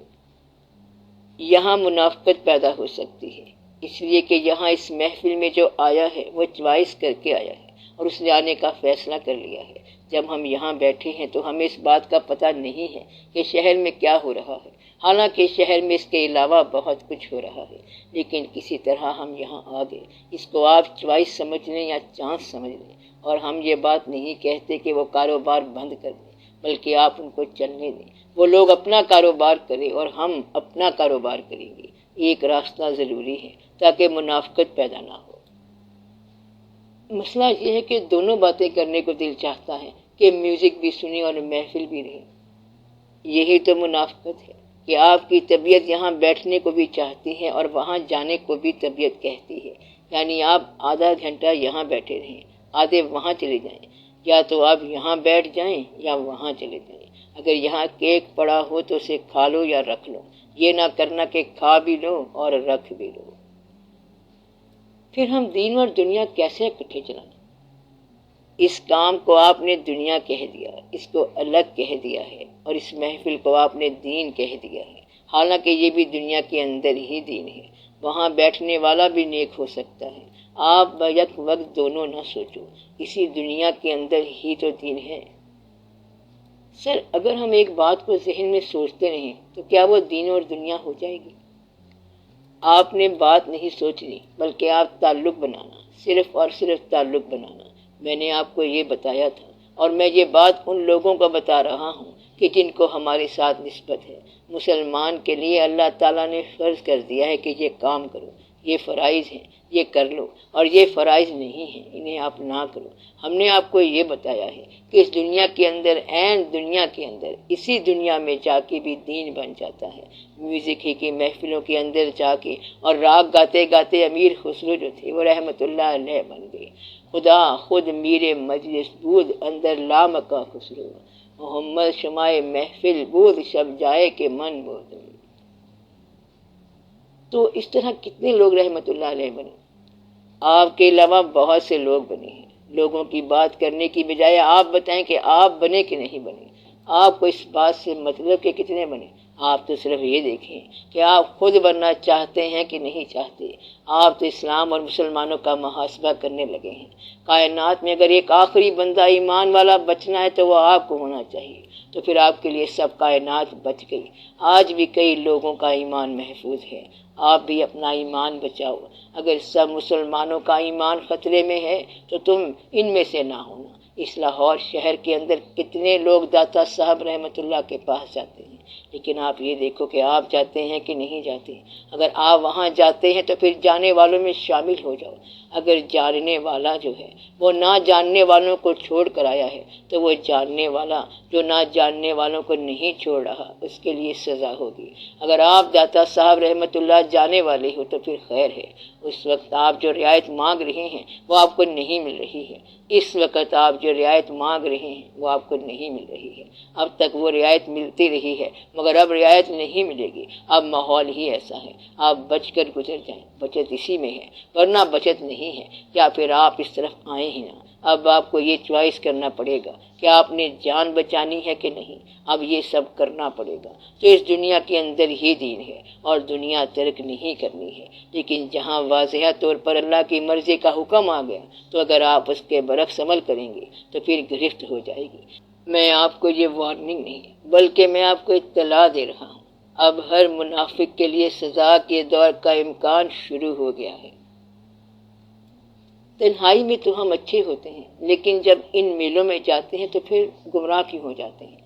یہاں منافقت پیدا ہو سکتی ہے، اس لیے کہ یہاں اس محفل میں جو آیا ہے وہ چوائس کر کے آیا ہے، اور اس نے آنے کا فیصلہ کر لیا ہے۔ جب ہم یہاں بیٹھے ہیں تو ہمیں اس بات کا پتہ نہیں ہے کہ شہر میں کیا ہو رہا ہے، حالانکہ شہر میں اس کے علاوہ بہت کچھ ہو رہا ہے، لیکن کسی طرح ہم یہاں آ گئے۔ اس کو آپ چوائس سمجھ لیں یا چانس سمجھ لیں، اور ہم یہ بات نہیں کہتے کہ وہ کاروبار بند کر دیں، بلکہ آپ ان کو چلنے دیں۔ وہ لوگ اپنا کاروبار کریں اور ہم اپنا کاروبار کریں گے۔ ایک راستہ ضروری ہے تاکہ منافقت پیدا نہ ہو۔ مسئلہ یہ ہے کہ دونوں باتیں کرنے کو دل چاہتا ہے کہ میوزک بھی سنیں اور محفل بھی رہے۔ یہی تو منافقت ہے کہ آپ کی طبیعت یہاں بیٹھنے کو بھی چاہتی ہے اور وہاں جانے کو بھی طبیعت کہتی ہے۔ یعنی آپ آدھا گھنٹہ یہاں بیٹھے رہیں، آدھے وہاں چلے جائیں، یا تو آپ یہاں بیٹھ جائیں یا وہاں چلے جائیں۔ اگر یہاں کیک پڑا ہو تو اسے کھا لو یا رکھ لو، یہ نہ کرنا کہ کھا بھی لو اور رکھ بھی لو۔ پھر ہم دین اور دنیا کیسے اکٹھے چلائیں؟ اس کام کو آپ نے دنیا کہہ دیا، اس کو الگ کہہ دیا ہے، اور اس محفل کو آپ نے دین کہہ دیا ہے، حالانکہ یہ بھی دنیا کے اندر ہی دین ہے۔ وہاں بیٹھنے والا بھی نیک ہو سکتا ہے۔ آپ بیک وقت دونوں نہ سوچو، اسی دنیا کے اندر ہی تو دین ہے۔ سر اگر ہم ایک بات کو ذہن میں سوچتے رہیں تو کیا وہ دین اور دنیا ہو جائے گی؟ آپ نے بات نہیں سوچنی، بلکہ آپ تعلق بنانا، صرف اور صرف تعلق بنانا۔ میں نے آپ کو یہ بتایا تھا، اور میں یہ بات ان لوگوں کو بتا رہا ہوں کہ جن کو ہمارے ساتھ نسبت ہے۔ مسلمان کے لیے اللہ تعالیٰ نے فرض کر دیا ہے کہ یہ کام کرو، یہ فرائض ہیں، یہ کر لو، اور یہ فرائض نہیں ہیں، انہیں آپ نہ کرو۔ ہم نے آپ کو یہ بتایا ہے کہ اس دنیا کے اندر، عین دنیا کے اندر، اسی دنیا میں جا کے بھی دین بن جاتا ہے۔ میوزک ہی کی محفلوں کے اندر جا کے اور راگ گاتے گاتے امیر خسرو جو تھے وہ رحمت اللہ علیہ بن گئے۔ خدا خود میرے مجلس بود اندر لامکا خسرو، محمد شمائے محفل بود شب جائے کہ من بود۔ تو اس طرح کتنے لوگ رحمت اللہ علیہ بنے، آپ کے علاوہ بہت سے لوگ بنے ہیں۔ لوگوں کی بات کرنے کی بجائے آپ بتائیں کہ آپ بنے کہ نہیں بنے۔ آپ کو اس بات سے مطلب کہ کتنے بنے، آپ تو صرف یہ دیکھیں کہ آپ خود بننا چاہتے ہیں کہ نہیں چاہتے۔ آپ تو اسلام اور مسلمانوں کا محاسبہ کرنے لگے ہیں۔ کائنات میں اگر ایک آخری بندہ ایمان والا بچنا ہے تو وہ آپ کو ہونا چاہیے، تو پھر آپ کے لیے سب کائنات بچ گئی۔ آج بھی کئی لوگوں کا ایمان محفوظ ہے، آپ بھی اپنا ایمان بچاؤ۔ اگر سب مسلمانوں کا ایمان خطرے میں ہے تو تم ان میں سے نہ ہونا۔ اس لاہور شہر کے اندر کتنے لوگ داتا صاحب رحمت اللہ کے پاس جاتے ہیں، لیکن آپ یہ دیکھو کہ آپ جاتے ہیں کہ نہیں جاتے۔ اگر آپ وہاں جاتے ہیں تو پھر جانے والوں میں شامل ہو جاؤ۔ اگر جاننے والا جو ہے وہ نہ جاننے والوں کو چھوڑ کر آیا ہے تو وہ جاننے والا جو نہ جاننے والوں کو نہیں چھوڑ رہا، اس کے لیے سزا ہوگی۔ اگر آپ داتا صاحب رحمت اللہ جانے والے ہو تو پھر خیر ہے، اس وقت آپ جو رعایت مانگ رہے ہیں وہ آپ کو نہیں مل رہی ہے۔ اس وقت آپ جو رعایت مانگ رہے ہیں وہ آپ کو نہیں مل رہی ہے۔ اب تک وہ رعایت ملتی رہی ہے مگر اب رعایت نہیں ملے گی۔ اب ماحول ہی ایسا ہے، آپ بچ کر گزر جائیں، بچت اسی میں ہے، ورنہ بچت نہیں ہے۔ یا پھر آپ اس طرف آئیں ہی نہ۔ اب آپ کو یہ چوائس کرنا پڑے گا کہ آپ نے جان بچانی ہے کہ نہیں۔ اب یہ سب کرنا پڑے گا۔ تو اس دنیا کے اندر ہی دین ہے اور دنیا ترک نہیں کرنی ہے، لیکن جہاں واضح طور پر اللہ کی مرضی کا حکم آ گیا تو اگر آپ اس کے برعکس عمل کریں گے تو پھر گرفت ہو جائے گی۔ میں آپ کو یہ وارننگ نہیں بلکہ میں آپ کو اطلاع دے رہا ہوں۔ اب ہر منافق کے لیے سزا کے دور کا امکان شروع ہو گیا ہے۔ تنہائی میں تو ہم اچھے ہوتے ہیں، لیکن جب ان میلوں میں جاتے ہیں تو پھر گمراہ کیوں ہو جاتے ہیں؟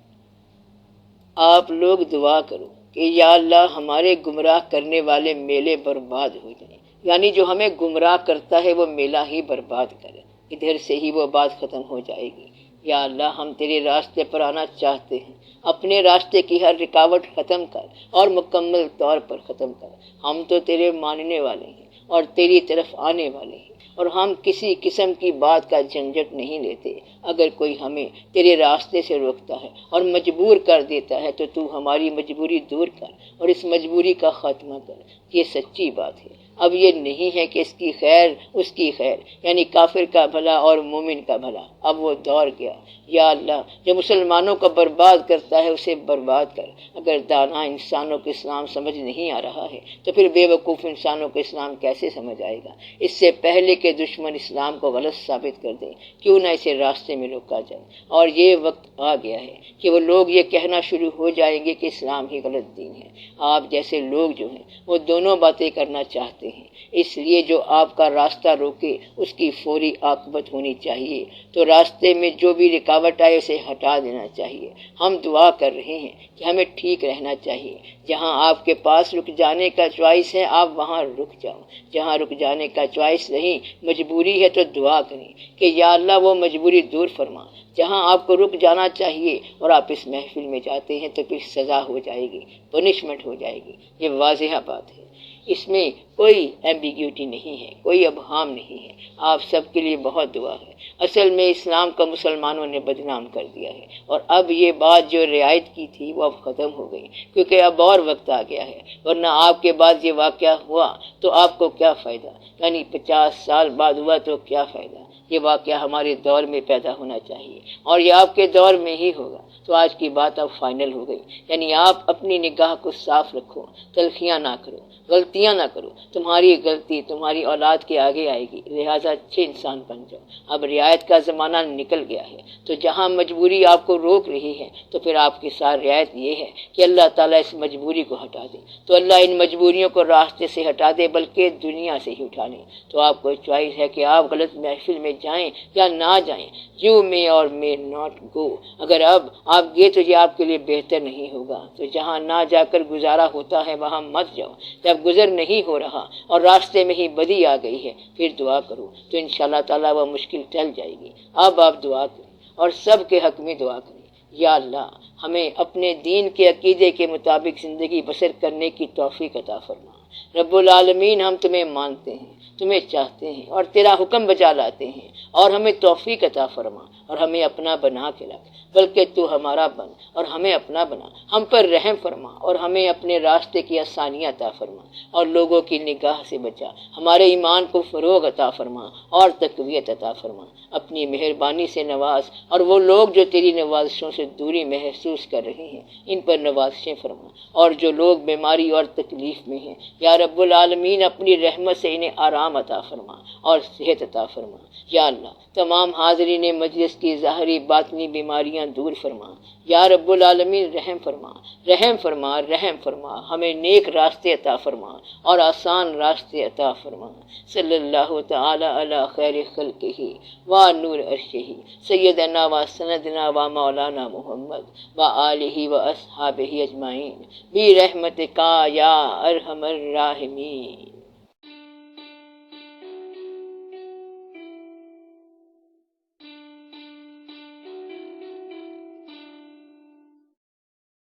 آپ لوگ دعا کرو کہ یا اللہ ہمارے گمراہ کرنے والے میلے برباد ہو جائیں، یعنی جو ہمیں گمراہ کرتا ہے وہ میلہ ہی برباد کرے، ادھر سے ہی وہ بات ختم ہو جائے گی۔ یا اللہ ہم تیرے راستے پر آنا چاہتے ہیں، اپنے راستے کی ہر رکاوٹ ختم کر اور مکمل طور پر ختم کر۔ ہم تو تیرے ماننے والے ہیں اور تیری طرف آنے والے ہیں، اور ہم کسی قسم کی بات کا جھنجھٹ نہیں لیتے۔ اگر کوئی ہمیں تیرے راستے سے روکتا ہے اور مجبور کر دیتا ہے تو تو ہماری مجبوری دور کر اور اس مجبوری کا خاتمہ کر۔ یہ سچی بات ہے۔ اب یہ نہیں ہے کہ اس کی خیر اس کی خیر، یعنی کافر کا بھلا اور مومن کا بھلا۔ اب وہ دور گیا۔ یا اللہ جو مسلمانوں کو برباد کرتا ہے اسے برباد کر۔ اگر دانا انسانوں کو اسلام سمجھ نہیں آ رہا ہے تو پھر بے وقوف انسانوں کو اسلام کیسے سمجھ آئے گا؟ اس سے پہلے کہ دشمن اسلام کو غلط ثابت کر دیں کیوں نہ اسے راستے میں روکا جائے۔ اور یہ وقت آ گیا ہے کہ وہ لوگ یہ کہنا شروع ہو جائیں گے کہ اسلام ہی غلط دین ہے۔ آپ جیسے لوگ جو ہیں وہ دونوں باتیں کرنا چاہتے ہیں، اس لیے جو آپ کا راستہ روکے اس کی فوری عاقبت ہونی چاہیے۔ تو راستے میں جو بھی رکاوٹ آئے اسے ہٹا دینا چاہیے۔ ہم دعا کر رہے ہیں کہ ہمیں ٹھیک رہنا چاہیے۔ جہاں آپ کے پاس رک جانے کا چوائس ہے آپ وہاں رک جاؤ، جہاں رک جانے کا چوائس نہیں مجبوری ہے تو دعا کریں کہ یا اللہ وہ مجبوری دور فرما۔ جہاں آپ کو رک جانا چاہیے اور آپ اس محفل میں جاتے ہیں تو پھر سزا ہو جائے گی، پنشمنٹ ہو جائے گی۔ یہ واضح بات ہے، اس میں کوئی ایمبیگیوٹی نہیں ہے، کوئی ابہام نہیں ہے۔ آپ سب کے لیے بہت دعا ہے۔ اصل میں اسلام کو مسلمانوں نے بدنام کر دیا ہے، اور اب یہ بات جو رعایت کی تھی وہ اب ختم ہو گئی، کیونکہ اب اور وقت آ گیا ہے، ورنہ آپ کے بعد یہ واقعہ ہوا تو آپ کو کیا فائدہ؟ یعنی 50 سال بعد ہوا تو کیا فائدہ؟ یہ واقعہ ہمارے دور میں پیدا ہونا چاہیے اور یہ آپ کے دور میں ہی ہوگا۔ تو آج کی بات اب فائنل ہو گئی، یعنی آپ اپنی نگاہ کو صاف رکھو، تلخیاں نہ کرو، غلطیاں نہ کرو۔ تمہاری غلطی تمہاری اولاد کے آگے آئے گی، لہٰذا اچھے انسان بن جاؤ۔ اب رعایت کا زمانہ نکل گیا ہے، تو جہاں مجبوری آپ کو روک رہی ہے تو پھر آپ کے ساتھ رعایت یہ ہے کہ اللہ تعالیٰ اس مجبوری کو ہٹا دے۔ تو اللہ ان مجبوریوں کو راستے سے ہٹا دے بلکہ دنیا سے ہی اٹھا لے۔ تو آپ کو چوائس ہے کہ آپ غلط محفل میں جائیں یا نہ جائیں، یو مے اور مے ناٹ گو، اگر اب آپ گئے تو یہ آپ کے لیے بہتر نہیں ہوگا، تو جہاں نہ جا کر گزارا ہوتا ہے وہاں مت جاؤ، جب گزر نہیں ہو رہا اور راستے میں ہی بدی آ گئی ہے پھر دعا کرو تو انشاءاللہ تعالیٰ وہ مشکل ٹل جائے گی۔ اب آپ دعا کریں اور سب کے حق میں دعا کریں، یا اللہ ہمیں اپنے دین کے عقیدے کے مطابق زندگی بسر کرنے کی توفیق عطا فرما۔ رب العالمین ہم تمہیں مانتے ہیں، تمہیں چاہتے ہیں اور تیرا حکم بجا لاتے ہیں، اور ہمیں توفیق عطا فرما اور ہمیں اپنا بنا کے رکھ، بلکہ تو ہمارا بن اور ہمیں اپنا بنا، ہم پر رحم فرما اور ہمیں اپنے راستے کی آسانیاں عطا فرما اور لوگوں کی نگاہ سے بچا، ہمارے ایمان کو فروغ عطا فرما اور تقویت عطا فرما، اپنی مہربانی سے نواز، اور وہ لوگ جو تیری نوازشوں سے دوری محسوس کر رہے ہیں ان پر نوازشیں فرما، اور جو لوگ بیماری اور تکلیف میں ہیں یا رب العالمین اپنی رحمت سے انہیں آرام عطا فرما اور صحت عطا فرما۔ یا اللہ تمام حاضرین مجلس کی ظاہری باطنی بیماریاں دور فرما، یا رب العالمین رحم فرما، رحم فرما، رحم فرما، ہمیں نیک راستے عطا فرما اور آسان راستے عطا فرما۔ صلی اللہ تعالی علی خیر خلقہ و نور عرشہ سیدنا و سندنا و مولانا محمد و آلہ و اصحابہ اجمعین برحمتک یا ارحم الراحمین۔